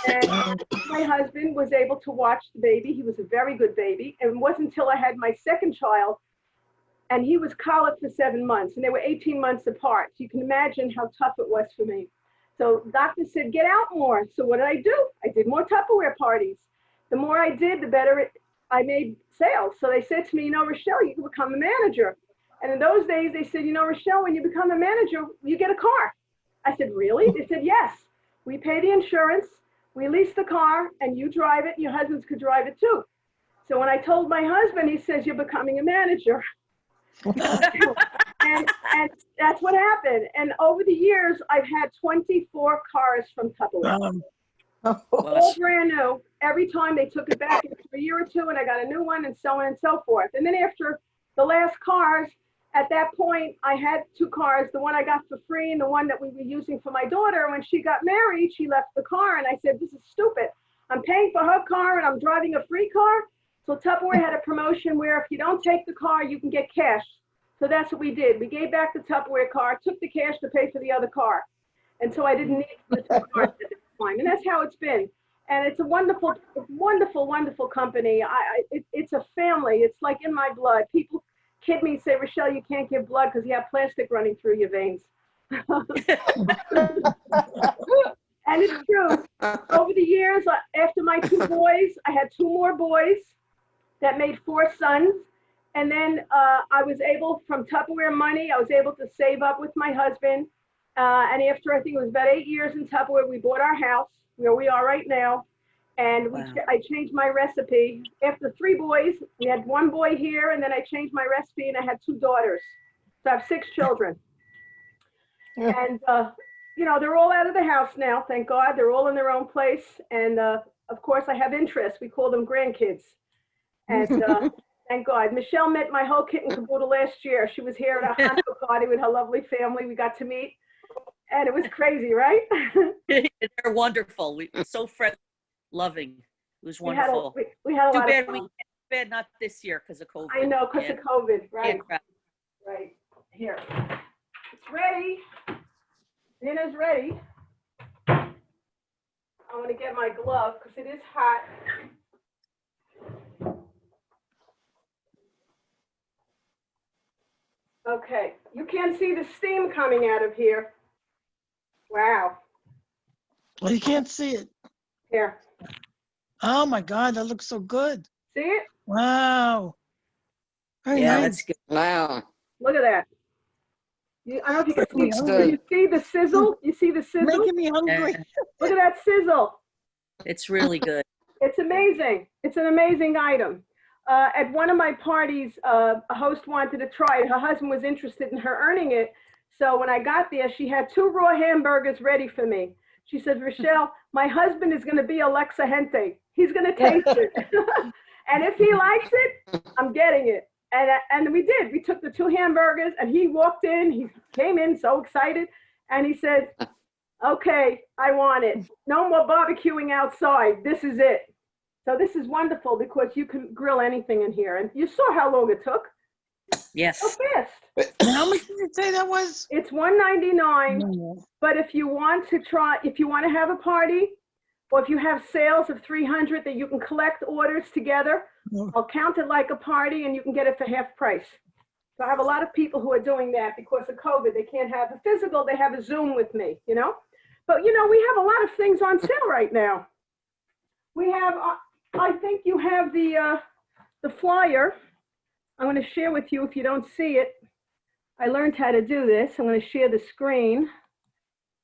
And my husband was able to watch the baby. He was a very good baby. And it wasn't until I had my second child, and he was colic for 7 months, and they were 18 months apart. So you can imagine how tough it was for me. So doctor said, get out more. So what did I do? I did more Tupperware parties. The more I did, the better I made sales. So they said to me, you know, Rochelle, you can become a manager. And in those days, they said, you know, Rochelle, when you become a manager, you get a car. I said, really? They said, yes. We pay the insurance, we lease the car, and you drive it, and your husbands could drive it too. So when I told my husband, he says, you're becoming a manager. and that's what happened. And over the years, I've had 24 cars from Tupperware. All brand new. Every time they took it back after a year or two, and I got a new one, and so on and so forth. And then after the last cars, at that point, I had 2 cars, the one I got for free and the one that we were using for my daughter. When she got married, she left the car, and I said, this is stupid. I'm paying for her car, and I'm driving a free car. So Tupperware had a promotion where if you don't take the car, you can get cash. So that's what we did. We gave back the Tupperware car, took the cash to pay for the other car. And so I didn't need the 2 cars at this time. And that's how it's been. And it's a wonderful, wonderful, wonderful company. It's a family. It's like in my blood. People kid me and say, Rochelle, you can't give blood because you have plastic running through your veins. And it's true. Over the years, after my 2 boys, I had 2 more boys that made 4 sons. And then I was able, from Tupperware money, I was able to save up with my husband. And after, I think it was about 8 years in Tupperware, we bought our house where we are right now. And I changed my recipe. After 3 boys, we had 1 boy here, and then I changed my recipe, and I had 2 daughters. So I have 6 children. And, you know, they're all out of the house now, thank God. They're all in their own place. And, of course, I have interests. We call them grandkids. And thank God. Michele met my whole kit and caboodle last year. She was here at a Hanukkah party with her lovely family. We got to meet. And it was crazy, right? They're wonderful. So friendly. Loving. It was wonderful. We had a lot of fun. Too bad not this year because of COVID. I know, because of COVID, right? Yeah. Right. Here. It's ready. Dinner's ready. I want to get my glove because it is hot. Okay. You can't see the steam coming out of here. Wow. Well, you can't see it. Here. Oh my God, that looks so good. See it? Wow. Very Yeah, nice. that's good. Wow. Look at that. I don't know if you can see. Looks good. You see the sizzle? You see the sizzle? Making me hungry. Yeah, Look at that sizzle. it's really good. It's amazing. It's an amazing item. At one of my parties, a host wanted to try it. Her husband was interested in her earning it. So when I got there, she had 2 raw hamburgers ready for me. She said, Rochelle, my husband is going to be Alexa Gente. He's going to taste it. And if he likes it, I'm getting it. And we did. We took the 2 hamburgers, and he walked in. He came in so excited. And he said, Okay, I want it. No more barbecuing outside. This is it. So this is wonderful because you can grill anything in here. And you saw how long it took. So Yes. fast. How much did you say that was? It's $1.99. No. But if you want to have a party, or if you have sales of 300 that you can collect orders together, No. I'll count it like a party and you can get it for half price. So I have a lot of people who are doing that because of COVID. They can't have a physical, they have a Zoom with me, you know? But you know, we have a lot of things on sale right now. We have, I think you have the flyer. I'm going to share with you if you don't see it. I learned how to do this. I'm going to share the screen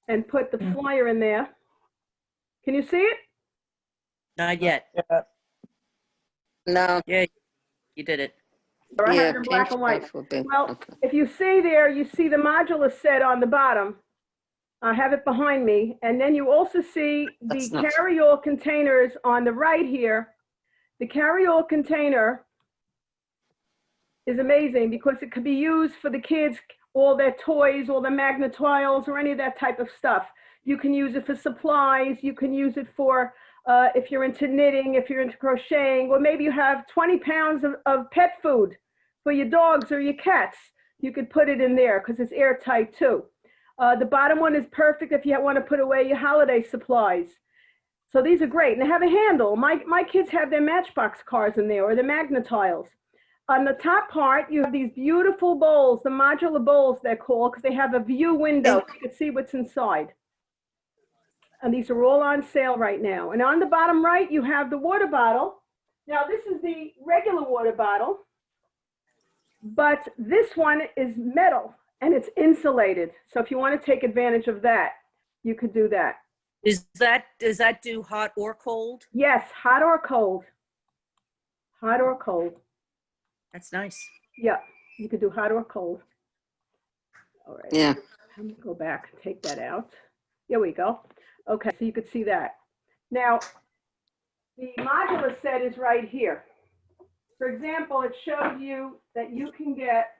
and put the flyer in there. Can you see it? Not yet. No, Yeah, you did it. Or I have yeah, it in black and white. stuff will be. Well, okay. if you see there, you see the modular set on the bottom. I have it behind me. And then you also see the That's not- carry-all containers on the right here. The carry-all container is amazing because it could be used for the kids, all their toys, all the magnet tiles, or any of that type of stuff. You can use it for supplies. You can use it for if you're into knitting, if you're into crocheting, or maybe you have 20 pounds of pet food for your dogs or your cats. You could put it in there because it's airtight too. The bottom one is perfect if you want to put away your holiday supplies. So these are great. And they have a handle. My kids have their Matchbox cars in there or the magnet tiles. On the top part, you have these beautiful bowls, the modular bowls they're called, because they have a view window. You can see what's inside. And these are all on sale right now. And on the bottom right, you have the water bottle. Now, this is the regular water bottle, but this one is metal and it's insulated. So if you want to take advantage of that, you could do that. Does that do hot or cold? Yes, hot or cold. Hot or cold. That's nice. Yeah, you could do hot or cold. All right. Yeah. I'm gonna go back and take that out. There we go. Okay, so you could see that. Now, the modular set is right here. For example, it shows you that you can get,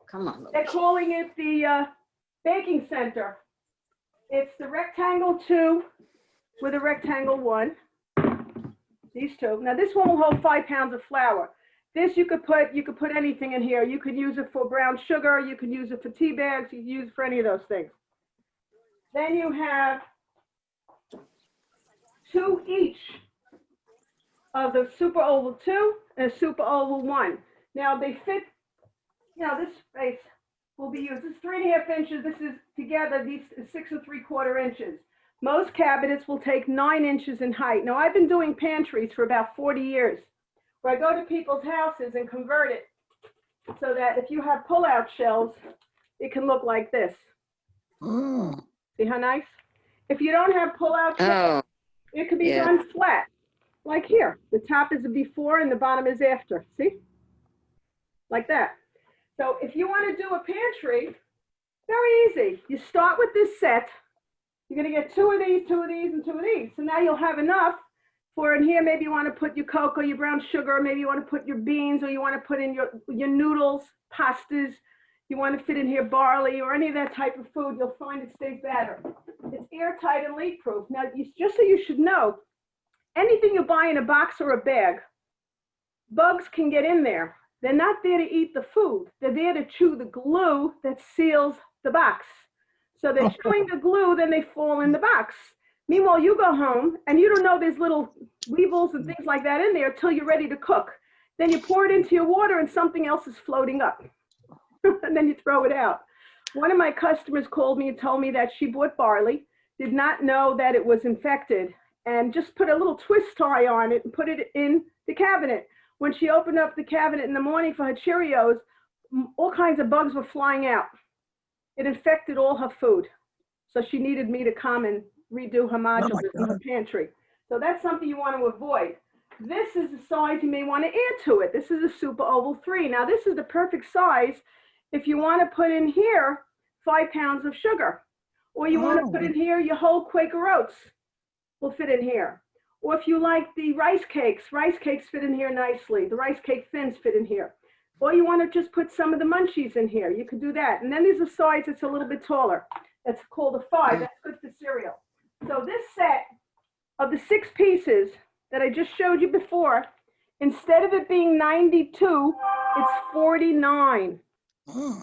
Come on. they're calling it the baking center. It's the rectangle 2 with a rectangle 1. These two. Now this one will hold 5 pounds of flour. This you could put anything in here. You could use it for brown sugar. You could use it for tea bags. You could use it for any of those things. Then you have 2 each of the Super Oval 2 and a Super Oval 1. Now they fit, you know, this space will be used. This is 3.5 inches. This is together, these 6 3/4 inches. Most cabinets will take 9 inches in height. Now I've been doing pantries for about 40 years, where I go to people's houses and convert it so that if you have pull-out shelves, it can look like this. Mm. See how nice? If you don't have pull-out shelves, Oh, it could be yeah. done flat, like here. The top is a before and the bottom is after, see? Like that. So if you want to do a pantry, very easy. You start with this set. You're going to get 2 of these, 2 of these, and 2 of these. So now you'll have enough for in here. Maybe you want to put your cocoa, your brown sugar. Maybe you want to put your beans, or you want to put in your noodles, pastas. You want to fit in here barley or any of that type of food. You'll find it stays better. It's airtight and leak-proof. Now, just so you should know, anything you buy in a box or a bag, bugs can get in there. They're not there to eat the food. They're there to chew the glue that seals the box. So they're chewing the glue, then they fall in the box. Meanwhile, you go home and you don't know there's little weevils and things like that in there until you're ready to cook. Then you pour it into your water and something else is floating up. And then you throw it out. One of my customers called me and told me that she bought barley, did not know that it was infected, and just put a little twist tie on it and put it in the cabinet. When she opened up the cabinet in the morning for her Cheerios, all kinds of bugs were flying out. It infected all her food. So she needed me to come and redo her modules in her pantry. So that's something you want to avoid. This is the size you may want to add to it. This is a Super Oval 3. Now this is the perfect size if you want to put in here 5 pounds of sugar. Or you want to put in here your whole Quaker Oats will fit in here. Or if you like the rice cakes fit in here nicely. The rice cake thins fit in here. Or you want to just put some of the munchies in here. You could do that. And then there's a size that's a little bit taller. That's called a 5. That's good for cereal. So this set of the 6 pieces that I just showed you before, instead of it being 92, it's 49. Mm.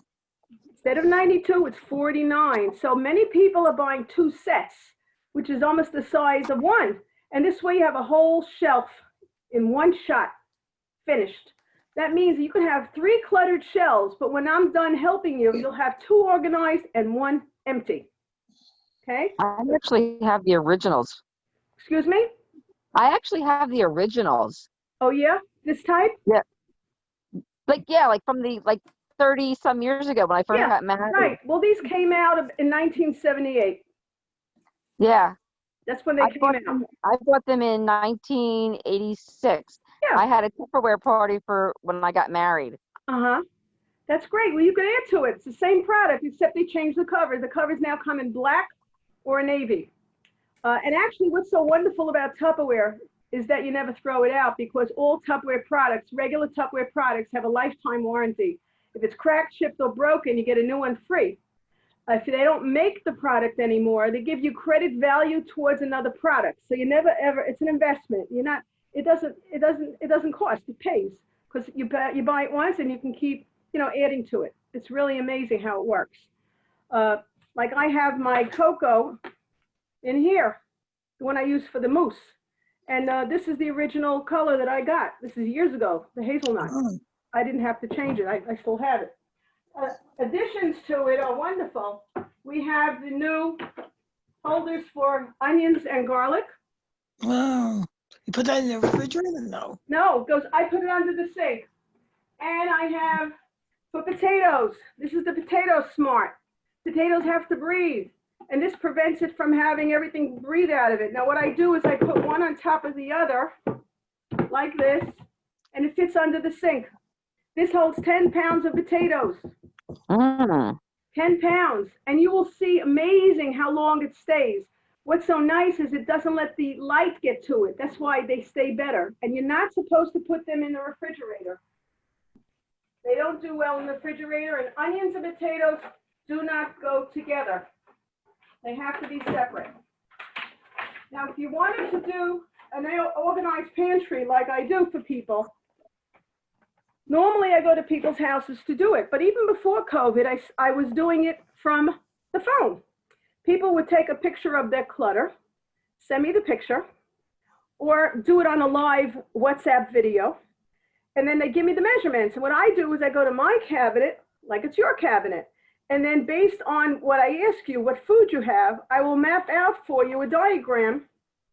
Instead of 92, it's 49. So many people are buying 2 sets, which is almost the size of 1. And this way you have a whole shelf in one shot, finished. That means you can have 3 cluttered shelves, but when I'm done helping you, you'll have 2 organized and 1 empty. Okay? I actually have the originals. Excuse me? I actually have the originals. Oh yeah? This type? Like from the 30 some years ago when I first Yeah, got married. Right. Well, these came out in 1978. Yeah. That's when they came out. I bought them in 1986. Yeah. I had a Tupperware party for when I got married. Uh-huh. That's great. Well, you can add to it. It's the same product, except they changed the cover. The covers now come in black or navy. And actually, what's so wonderful about Tupperware is that you never throw it out, because all Tupperware products, regular Tupperware products, have a lifetime warranty. If it's cracked, chipped, or broken, you get a new one free. If they don't make the product anymore, they give you credit value towards another product. So you never ever, it's an investment. You're not, it doesn't cost, it pays, because you buy it once and you can keep, adding to it. It's really amazing how it works. Like I have my cocoa in here, the one I use for the mousse. And this is the original color that I got. This is years ago, the hazelnut. Mm. I didn't have to change it. I still have it. Additions to it are wonderful. We have the new holders for onions and garlic. Wow. You put that in the refrigerator? No. No, I put it under the sink. And I have for potatoes. This is the Potato Smart. Potatoes have to breathe, and this prevents it from having everything breathe out of it. Now what I do is I put one on top of the other, like this, and it fits under the sink. This holds 10 pounds of potatoes. 10 pounds, and you will see amazing how long it stays. What's so nice is it doesn't let the light get to it. That's why they stay better. And you're not supposed to put them in the refrigerator. They don't do well in the refrigerator, and onions and potatoes do not go together. They have to be separate. Now, if you wanted to do an organized pantry like I do for people, normally I go to people's houses to do it, but even before COVID, I was doing it from the phone. People would take a picture of their clutter, send me the picture, or do it on a live WhatsApp video, and then they give me the measurements. And what I do is I go to my cabinet, like it's your cabinet, and then based on what I ask you, what food you have, I will map out for you a diagram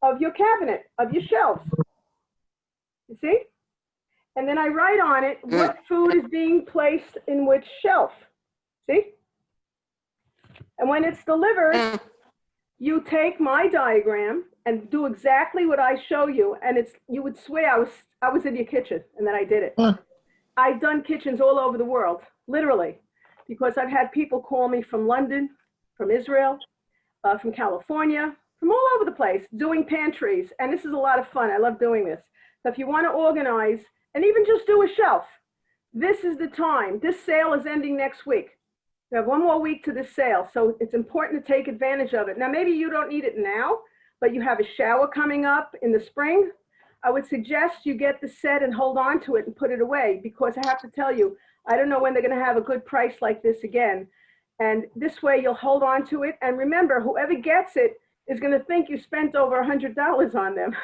of your cabinet, of your shelves. You see? And then I write on it what food is being placed in which shelf. See? And when it's delivered, you take my diagram and do exactly what I show you, and you would swear I was in your kitchen, and then I did it. I've done kitchens all over the world, literally, because I've had people call me from London, from Israel, from California, from all over the place, doing pantries, and this is a lot of fun. I love doing this. So if you want to organize and even just do a shelf, this is the time. This sale is ending next week. You have one more week to this sale, so it's important to take advantage of it. Now, maybe you don't need it now, but you have a shower coming up in the spring. I would suggest you get the set and hold on to it and put it away, because I have to tell you, I don't know when they're going to have a good price like this again. And this way you'll hold on to it. And remember, whoever gets it is going to think you spent over $100 on them.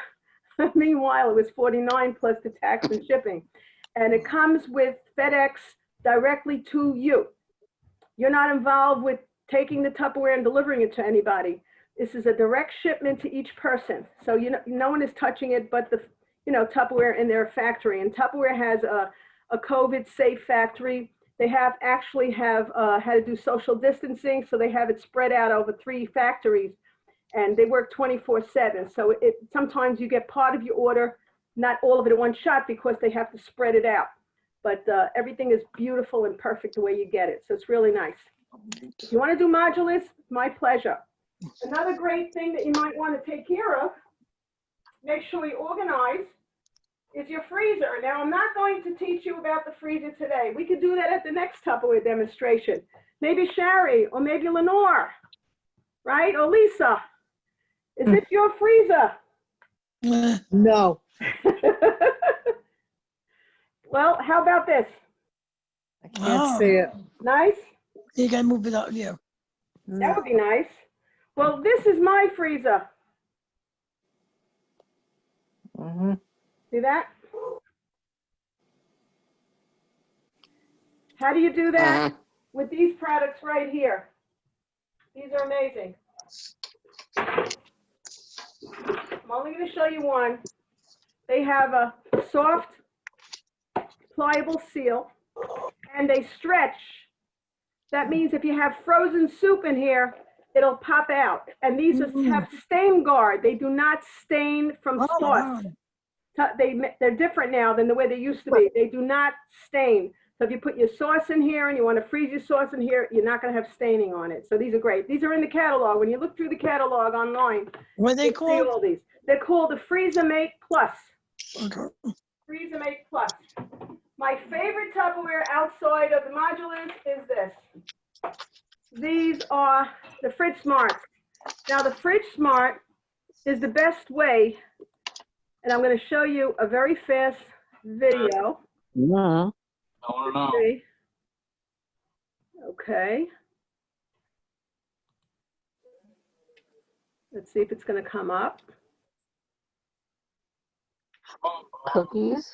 Meanwhile, it was $49 plus the tax and shipping. And it comes with FedEx directly to you. You're not involved with taking the Tupperware and delivering it to anybody. This is a direct shipment to each person. So no one is touching it but the Tupperware in their factory. And Tupperware has a COVID safe factory. They actually have had to do social distancing, so they have it spread out over 3 factories, and they work 24/7. So sometimes you get part of your order, not all of it at one shot, because they have to spread it out. But everything is beautiful and perfect the way you get it. So it's really nice. If you want to do modulars, my pleasure. Another great thing that you might want to take care of, make sure you organize, is your freezer. Now, I'm not going to teach you about the freezer today. We could do that at the next Tupperware demonstration. Maybe Sherry, or maybe Lenore, right? Or Lisa. Is this your freezer? No. Well, how about this? I can't see it. Nice? You gotta move it out here. That would be nice. Well, this is my freezer. Mm-hmm. See that? How do you do that? With these products right here. These are amazing. I'm only going to show you one. They have a soft, pliable seal, and they stretch. That means if you have frozen soup in here, it'll pop out. And these have stain guard. They do not stain from sauce. They're different now than the way they used to be. They do not stain. So if you put your sauce in here and you want to freeze your sauce in here, you're not going to have staining on it. So these are great. These are in the catalog. When you look through the catalog online, What are they you see called? all these. They're called the Freezer-Mate Plus. Okay. Freezer-Mate Plus. My favorite Tupperware outside of the modulars is this. These are the Fridge Smarts. Now the Fridge Smart is the best way, and I'm going to show you a very fast video. Yeah. See? Okay. Let's see if it's going to come up. Cookies.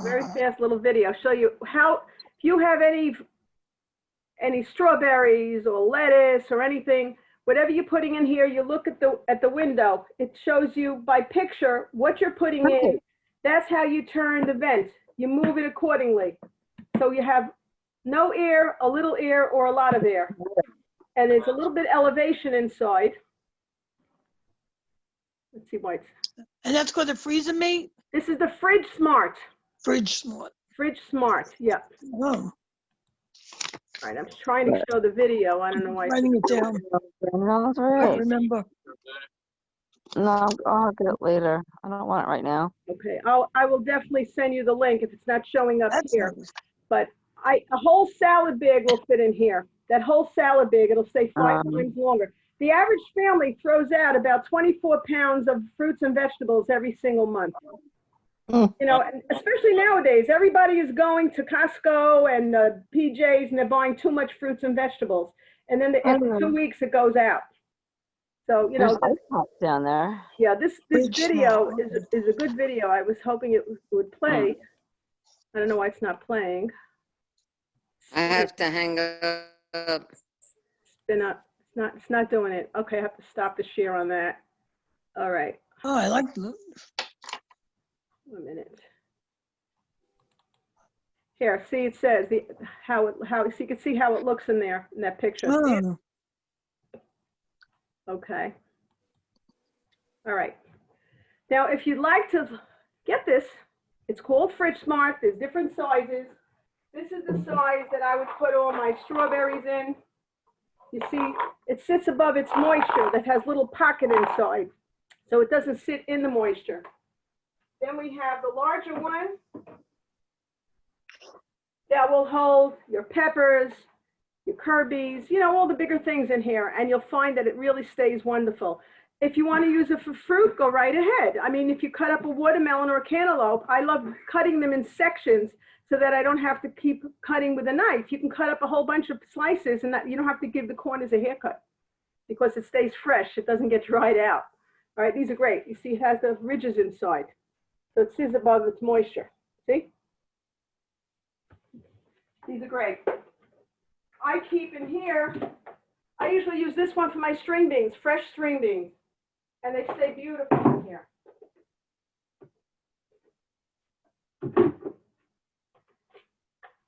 Very fast little video. Show you how, if you have any strawberries or lettuce or anything, whatever you're putting in here, you look at the window. It shows you by picture what you're putting in. That's how you turn the vent. You move it accordingly. So you have no air, a little air, or a lot of air. And there's a little bit elevation inside. Let's see why it's. And that's called the Freezer-Mate? This is the Fridge Smart. Fridge Smart. Fridge Smart, yeah. Oh, All right, I'm trying to show the video. I don't know why. writing it down. No, that's I right. remember. No, I'll get it later. I don't want it right now. Okay, I will definitely send you the link if it's not showing up That's here. nice. But a whole salad bag will fit in here. That whole salad bag, it'll stay 5 times longer. The average family throws out about 24 pounds of fruits and vegetables every single month. You know, and especially nowadays, everybody is going to Costco and PJ's and they're buying too much fruits and vegetables. And then after 2 weeks, it goes out. So, you know, There's ice pops down there. yeah, this Fridge video Smart. is a good video. I was hoping it would play. I don't know why it's not playing. I have to hang up. Spin up. It's not doing it. Okay, I have to stop the share on that. All right, Oh, I like the. 1 minute. Here, see, it says how so you can see how it looks in there in that picture. See it? Oh, Okay. All right. Now, if you'd like to get this, it's called Fridge Smart. There's different sizes. This is the size that I would put all my strawberries in. You see, it sits above its moisture that has little pocket inside, so it doesn't sit in the moisture. Then we have the larger one that will hold your peppers, your Kirby's, you know, all the bigger things in here, and you'll find that it really stays wonderful. If you want to use it for fruit, go right ahead. I mean, if you cut up a watermelon or a cantaloupe, I love cutting them in sections so that I don't have to keep cutting with a knife. You can cut up a whole bunch of slices and that you don't have to give the corners a haircut because it stays fresh. It doesn't get dried out. All right, these are great. You see, it has the ridges inside. So it sits above its moisture. See? These are great. I keep in here, I usually use this one for my string beans, fresh string beans. And they stay beautiful in here.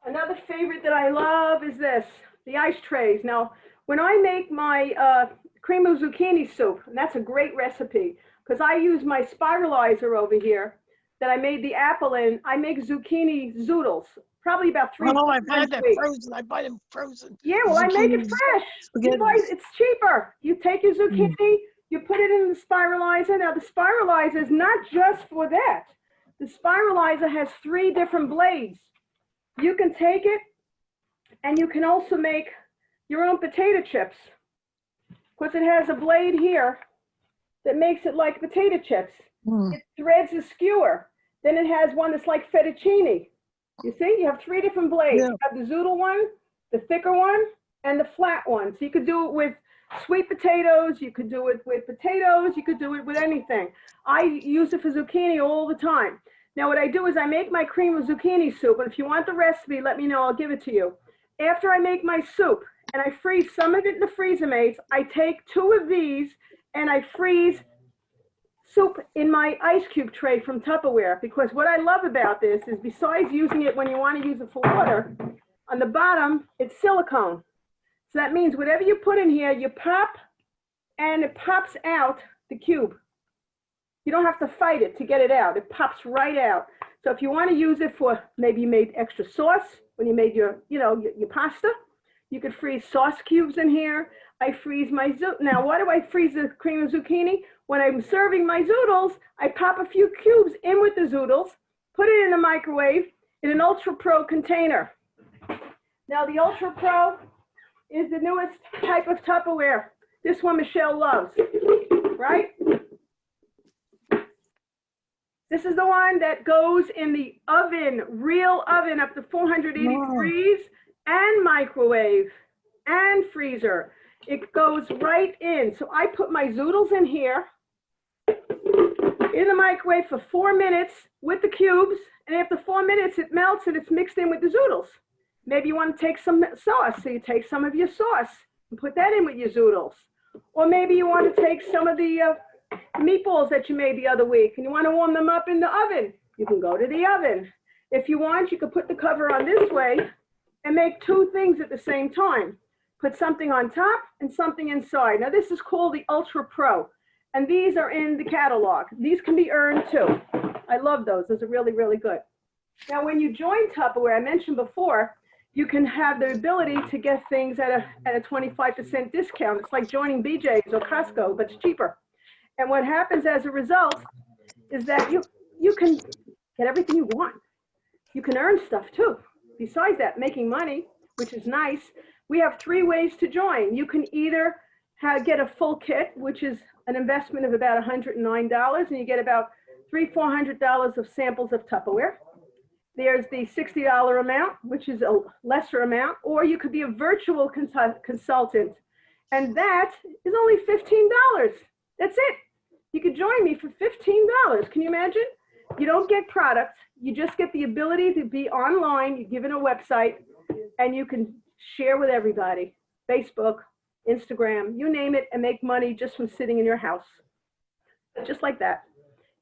Another favorite that I love is this, the ice trays. Now, when I make my cream of zucchini soup, and that's a great recipe, because I use my spiralizer over here that I made the apple in, I make zucchini zoodles, probably about 3 oh, I've times had a that week. frozen. I buy them frozen. Yeah, well, I make it Zucchini fresh. spaghetti. It's cheaper. You take your zucchini, you put it in the spiralizer. Now, the spiralizer is not just for that. the spiralizer has 3 different blades. You can take it and you can also make your own potato chips, because it has a blade here that makes it like potato chips. It threads a skewer. Then it has one that's like fettuccine. You see, you have 3 different blades. Yeah. You have the zoodle one, the thicker one, and the flat one. So you could do it with sweet potatoes, you could do it with potatoes, you could do it with anything. I use it for zucchini all the time. Now what I do is I make my cream of zucchini soup, and if you want the recipe, let me know, I'll give it to you. After I make my soup and I freeze some of it in the freezer mates, I take 2 of these and I freeze soup in my ice cube tray from Tupperware, because what I love about this is, besides using it when you want to use it for water, on the bottom, it's silicone. So that means whatever you put in here, you pop and it pops out the cube. You don't have to fight it to get it out. It pops right out. So if you want to use it for, maybe you made extra sauce when you made your, your pasta, you could freeze sauce cubes in here. I freeze my now why do I freeze the cream of zucchini? When I'm serving my zoodles, I pop a few cubes in with the zoodles, put it in the microwave in an Ultra Pro container. Now the Ultra Pro is the newest type of Tupperware. This one Michele loves, right? This is the one that goes in the oven, real oven, up to 480 degrees, and microwave and freezer. It goes right in. So I put my zoodles in here, in the microwave for 4 minutes with the cubes, and after 4 minutes it melts and it's mixed in with the zoodles. Maybe you want to take some sauce, so you take some of your sauce and put that in with your zoodles. Or maybe you want to take some of the meatballs that you made the other week and you want to warm them up in the oven. You can go to the oven. If you want, you could put the cover on this way and make 2 things at the same time. Put something on top and something inside. Now this is called the Ultra Pro, and these are in the catalog. These can be earned too. I love those. Those are really, really good. Now when you join Tupperware, I mentioned before, you can have the ability to get things at a 25% discount. It's like joining BJ's or Costco, but it's cheaper. And what happens as a result is that you can get everything you want. You can earn stuff too. Besides that, making money, which is nice. We have 3 ways to join. You can either get a full kit, which is an investment of about $109, and you get about $300–400 of samples of Tupperware. There's the $60 amount, which is a lesser amount, or you could be a virtual consultant, and that is only $15. That's it. You could join me for $15. Can you imagine? You don't get products. You just get the ability to be online. You're given a website, and you can share with everybody. Facebook, Instagram, you name it, and make money just from sitting in your house. Just like that.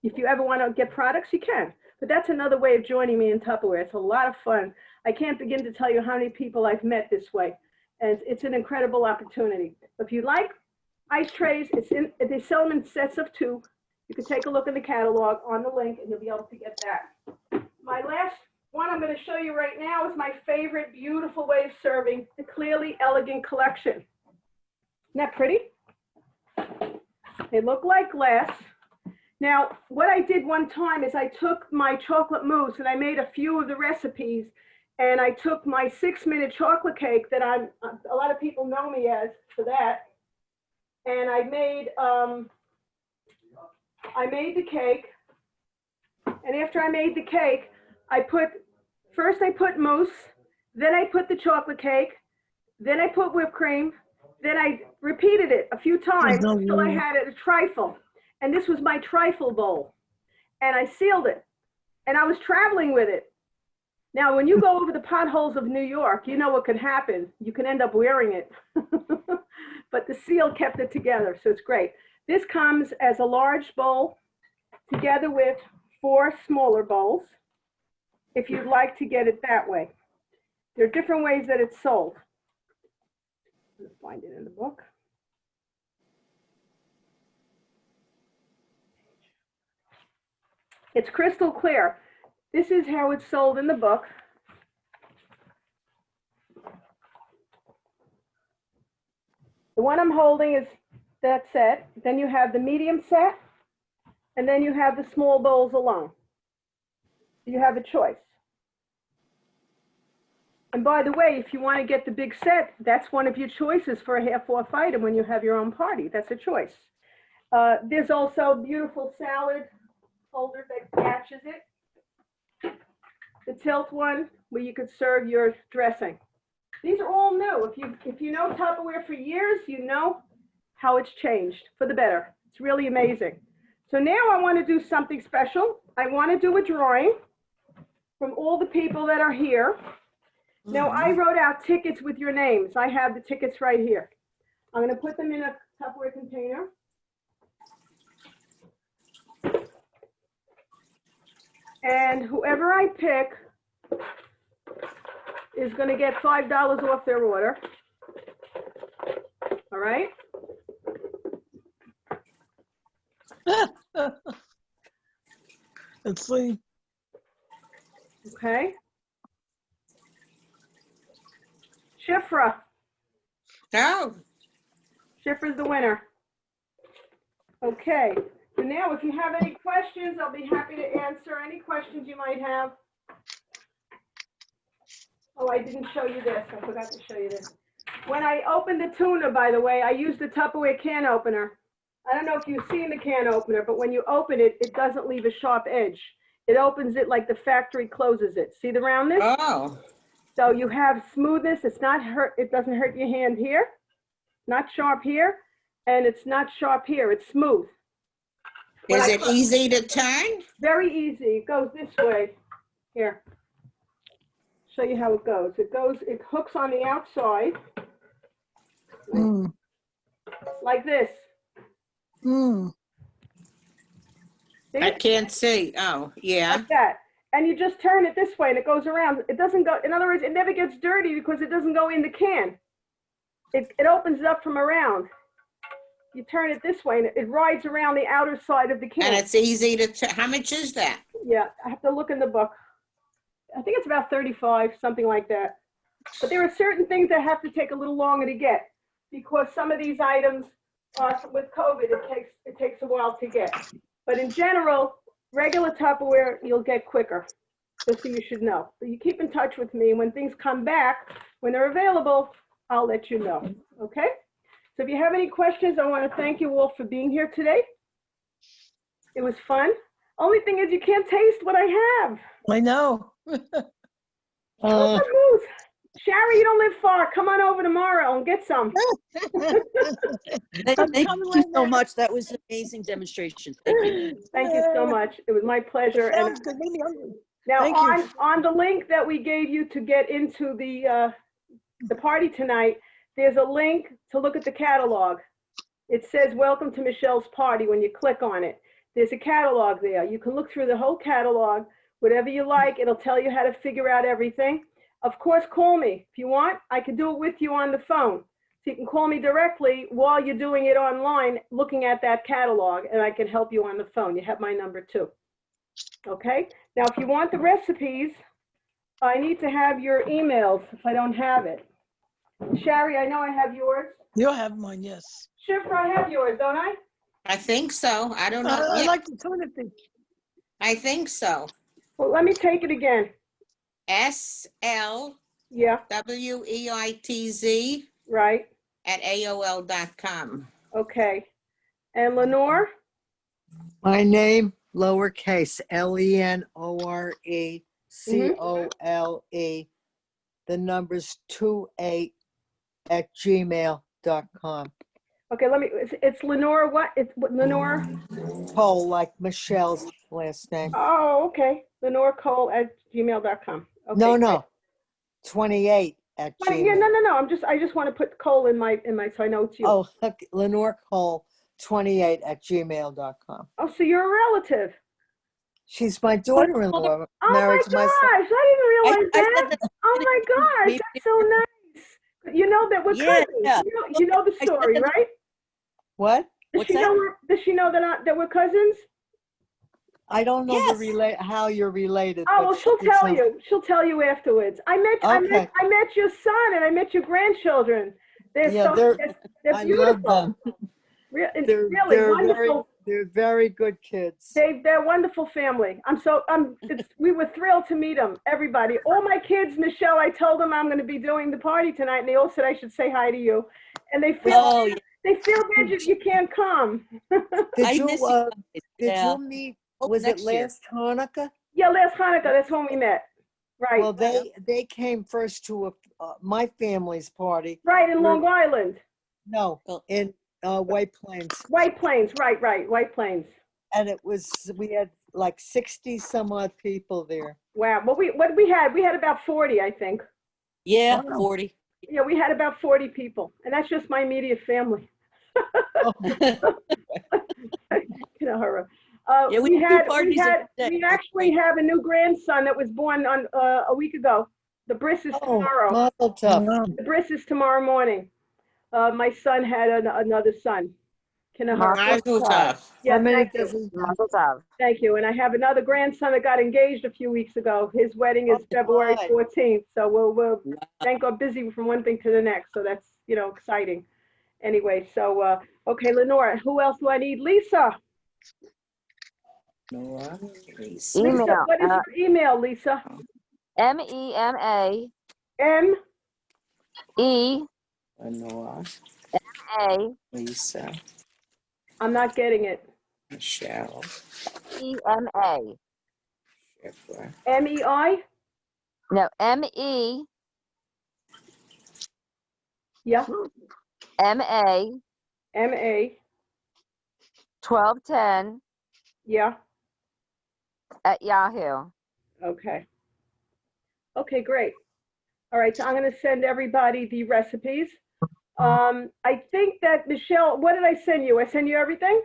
If you ever want to get products, you can. But that's another way of joining me in Tupperware. It's a lot of fun. I can't begin to tell you how many people I've met this way. And it's an incredible opportunity. If you like ice trays, they sell them in sets of 2. You can take a look in the catalog on the link and you'll be able to get that. My last one I'm going to show you right now is my favorite beautiful way of serving, the Clearly Elegant collection. Isn't that pretty? They look like glass. Now, what I did one time is I took my chocolate mousse and I made a few of the recipes, and I took my 6-minute chocolate cake that a lot of people know me as for that, and I made the cake, and after I made the cake, first I put mousse, then I put the chocolate cake, then I put whipped cream, then I repeated it a few times until I had it a trifle. And this was my trifle bowl. And I sealed it. And I was traveling with it. Now, when you go over the potholes of New York, you know what could happen. You can end up wearing it. But the seal kept it together, so it's great. This comes as a large bowl together with 4 smaller bowls, if you'd like to get it that way. There are different ways that it's sold. Let's find it in the book. It's crystal clear. This is how it's sold in the book. The one I'm holding is that set. Then you have the medium set, and then you have the small bowls alone. You have a choice. And by the way, if you want to get the big set, that's one of your choices for a half-off item when you have your own party. That's a choice. There's also beautiful salad holder that matches it. The tilt one where you could serve your dressing. These are all new. If you know Tupperware for years, you know how it's changed for the better. It's really amazing. So now I want to do something special. I want to do a drawing from all the people that are here. Now, I wrote out tickets with your names. I have the tickets right here. I'm going to put them in a Tupperware container. And whoever I pick is going to get $5 off their order. All right? Let's see. Okay. Shifra. No. Shifra's the winner. Okay. So now, if you have any questions, I'll be happy to answer any questions you might have. Oh, I didn't show you this. I forgot to show you this. When I opened the tuna, by the way, I used the Tupperware can opener. I don't know if you've seen the can opener, but when you open it, it doesn't leave a sharp edge. It opens it like the factory closes it. See the roundness? Oh. So you have smoothness. It's not hurt. It doesn't hurt your hand here. Not sharp here, and it's not sharp here. It's smooth. Is it easy to turn? Very easy. It goes this way. Here. Show you how it goes. It hooks on the outside. Like this. See? I can't see. Oh, yeah. Like that. And you just turn it this way and it goes around. It doesn't go, in other words, it never gets dirty because it doesn't go in the can. It opens it up from around. You turn it this way and it rides around the outer side of the can. And it's easy to turn. How much is that? Yeah, I have to look in the book. I think it's about 35, something like that. But there are certain things that have to take a little longer to get because some of these items, with COVID, it takes a while to get. But in general, regular Tupperware, you'll get quicker, just so you should know. So you keep in touch with me, and when things come back, when they're available, I'll let you know, okay? So if you have any questions, I want to thank you all for being here today. It was fun. Only thing is you can't taste what I have. I know. Oh, Mousse. Sherry, you don't live far. Come on over tomorrow and get some. Thank you so much. That was an amazing demonstration. Thank you. Thank you so much. It was my pleasure. Sounds good. Made me hungry. Now, Thank you. on the link that we gave you to get into the party tonight, there's a link to look at the catalog. It says, "Welcome to Michelle's party." When you click on it, there's a catalog there. You can look through the whole catalog, whatever you like. It'll tell you how to figure out everything. Of course, call me if you want. I can do it with you on the phone. So you can call me directly while you're doing it online, looking at that catalog, and I can help you on the phone. You have my number too. Okay? Now, if you want the recipes, I need to have your emails if I don't have it. Sherry, I know I have yours. You'll have mine, yes. Shifra, I have yours, don't I? I think so. I don't know. I Yeah, like the tuna thing. I think so. Well, let me take it again. SLWEITZ Yeah, right. at AOL.com. Okay. And Lenore? My name, lowercase, LENORECOLE, the number's 28@gmail.com. Okay, it's Lenore what? It's Lenore? Cole, like Michelle's last name. Oh, okay. LenoreCole@gmail.com. Okay, No, great. no, 28 at Yeah, Gmail. no. I just want to put Cole in my, so I know it's you. Oh, okay, Lenore Cole, 28@gmail.com. Oh, so you're a relative. She's my daughter-in-law, Oh my married gosh, to my son. I didn't realize I that. said that- Oh my gosh, that's so nice. You know that we're Yeah, cousins. yeah. You know the I said story, that- right? What? What's that? Does she know that we're cousins? I don't know Yes. how you're related. Oh, but well, she'll she's tell a- you. She'll tell you afterwards. I met your son and I met your grandchildren. They're Yeah, they're I love beautiful. them. It's They're really very- wonderful. They're very good kids. They're a wonderful family. We were thrilled to meet them, everybody. All my kids, Michelle, I told them I'm going to be doing the party tonight, and they all said I should say hi to you. And they feel Oh, yeah. they feel bad if you can't come. Did I miss you you, guys. did Yeah. you meet, Hope was it next year. last Hanukkah? Yeah, last Hanukkah, that's when we met. Right. Well, they came first to my family's party. Right, in Long Island. No, Oh. in White Plains. White Plains, right, White Plains. And we had like 60 some odd people there. Wow. Well, we had about 40, I think. Yeah, Wow. 40. Yeah, we had about 40 people, and that's just my immediate family. You know, her. Yeah, we do parties every day. We actually have a new grandson that was born on a week ago. The bris is tomorrow. Mazel tov. The bris is tomorrow morning. My son had another son. Mazel tov. Yeah, How many thank you. does he have? Mazel tov. Thank you. And I have another grandson that got engaged a few weeks ago. His wedding is February God. 14th. So we'll thank God busy from one thing to the next. So that's, exciting. Anyway, so, okay, Lenora, who else do I need? Lisa. Nora, Lisa, Email. what is your email, Lisa? MEMA M. Lenora, A Lisa, I'm not getting it. Michelle, EMA. Shipper, MEI? No, MEMA Yeah. MA. 1210 Yeah. at Yahoo. Okay. Okay, great. All right, so I'm going to send everybody the recipes. I think that Michelle, what did I send you? I send you everything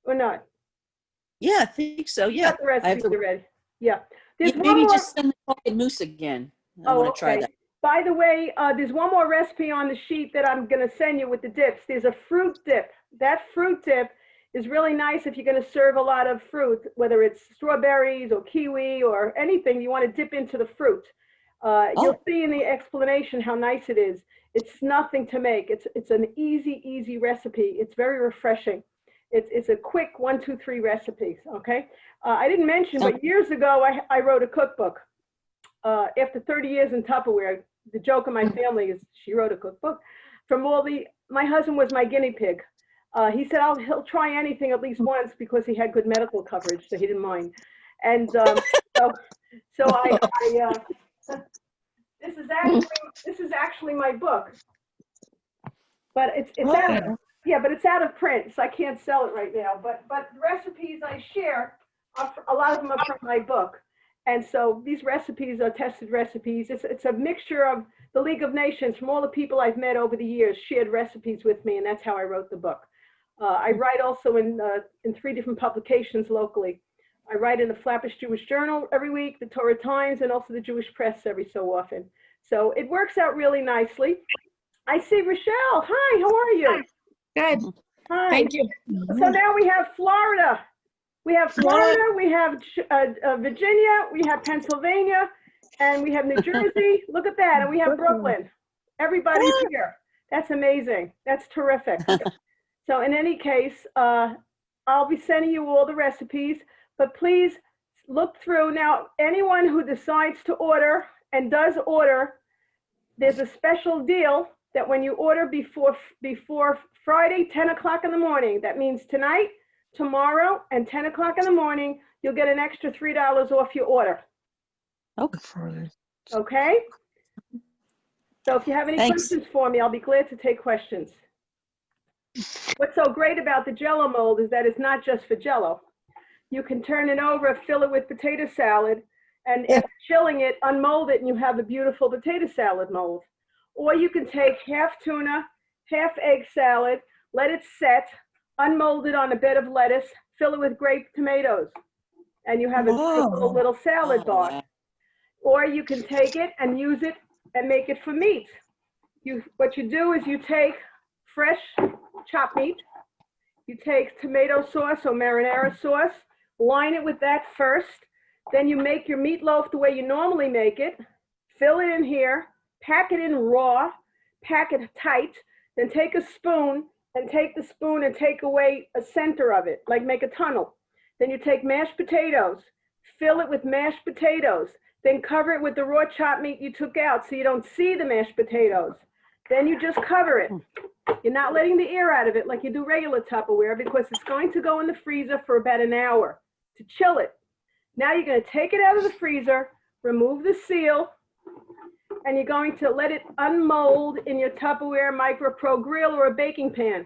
or not? Yeah, I think so. Yeah. Got the recipes already. Yeah. There's one Maybe more. just send the pocket mousse again. I want to try that. By the way, there's one more recipe on the sheet that I'm going to send you with the dips. There's a fruit dip. That fruit dip is really nice if you're going to serve a lot of fruit, whether it's strawberries or kiwi or anything you want to dip into the fruit. You'll see in the explanation how nice it is. It's nothing to make. It's an easy recipe. It's very refreshing. It's a quick 1, 2, 3 recipes, okay? I didn't mention, but years ago, I wrote a cookbook. After 30 years in Tupperware, the joke of my family is she wrote a cookbook. My husband was my guinea pig. He said he'll try anything at least once because he had good medical coverage, so he didn't mind. And this is actually my book, but it's out of print, so I can't sell it right now. But the recipes I share, a lot of them are from my book. And so these recipes are tested recipes. It's a mixture of the League of Nations from all the people I've met over the years shared recipes with me, and that's how I wrote the book. I write also in 3 different publications locally. I write in the Flatbush Jewish Journal every week, the Torah Times, and also the Jewish Press every so often. So it works out really nicely. I see Rochelle. Hi, how are you? Good. Hi. Thank you. So now we have Florida. We have Florida, we have Virginia, we have Pennsylvania, and we have New Jersey. Look at that. And we have Brooklyn. Everybody's here. That's amazing. That's terrific. So in any case, I'll be sending you all the recipes, but please look through. Now, anyone who decides to order and does order, there's a special deal that when you order before Friday, 10 o'clock in the morning, that means tonight, tomorrow, and 10 o'clock in the morning, you'll get an extra $3 off your order. Okay. Okay? So if you have any questions for me, I'll be glad to take questions. What's so great about the Jell-O mold is that it's not just for Jell-O. You can turn it over, fill it with potato salad, and after chilling it, unmold it, and you have a beautiful potato salad mold. Or you can take half tuna, half egg salad, let it set, unmold it on a bed of lettuce, fill it with grape tomatoes, and you have a beautiful little salad bar. Or you can take it and use it and make it for meat. What you do is you take fresh chopped meat, you take tomato sauce or marinara sauce, line it with that first, then you make your meatloaf the way you normally make it, fill it in here, pack it in raw, pack it tight, then take a spoon and take the spoon and take away a center of it, like make a tunnel. Then you take mashed potatoes, fill it with mashed potatoes, then cover it with the raw chopped meat you took out so you don't see the mashed potatoes. Then you just cover it. You're not letting the air out of it like you do regular Tupperware because it's going to go in the freezer for about an hour to chill it. Now you're going to take it out of the freezer, remove the seal, and you're going to let it unmold in your Tupperware Micro Pro grill or a baking pan.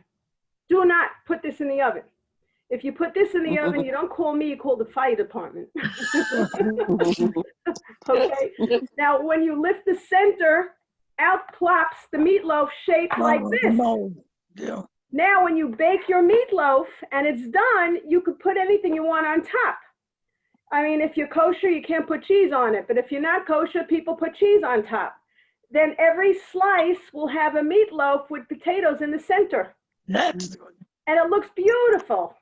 Do not put this in the oven. If you put this in the oven, you don't call me, you call the fire department. Okay? Now, when you lift the center, out plops the meatloaf shaped like this. Mold. Yeah. Now, when you bake your meatloaf and it's done, you could put anything you want on top. I mean, if you're kosher, you can't put cheese on it. But if you're not kosher, people put cheese on top. Then every slice will have a meatloaf with potatoes in the center. That's good. And it looks beautiful.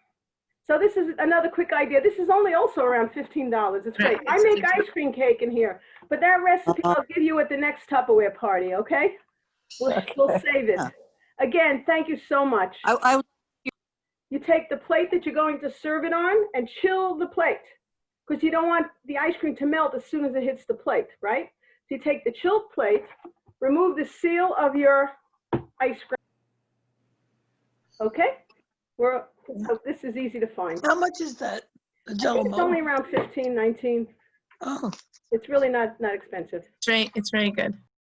So this is another quick idea. This is only also around $15. It's great. I make ice cream cake in here. But that recipe I'll give you at the next Tupperware party, okay? We'll save it. Again, thank you so much. You take the plate that you're going to serve it on and chill the plate. Because you don't want the ice cream to melt as soon as it hits the plate, right? So you take the chilled plate, remove the seal of your ice cream. Okay? So this is easy to find. How much is that? The I Jello think it's mold? only around 15, 19. Oh, It's really not expensive. It's very good.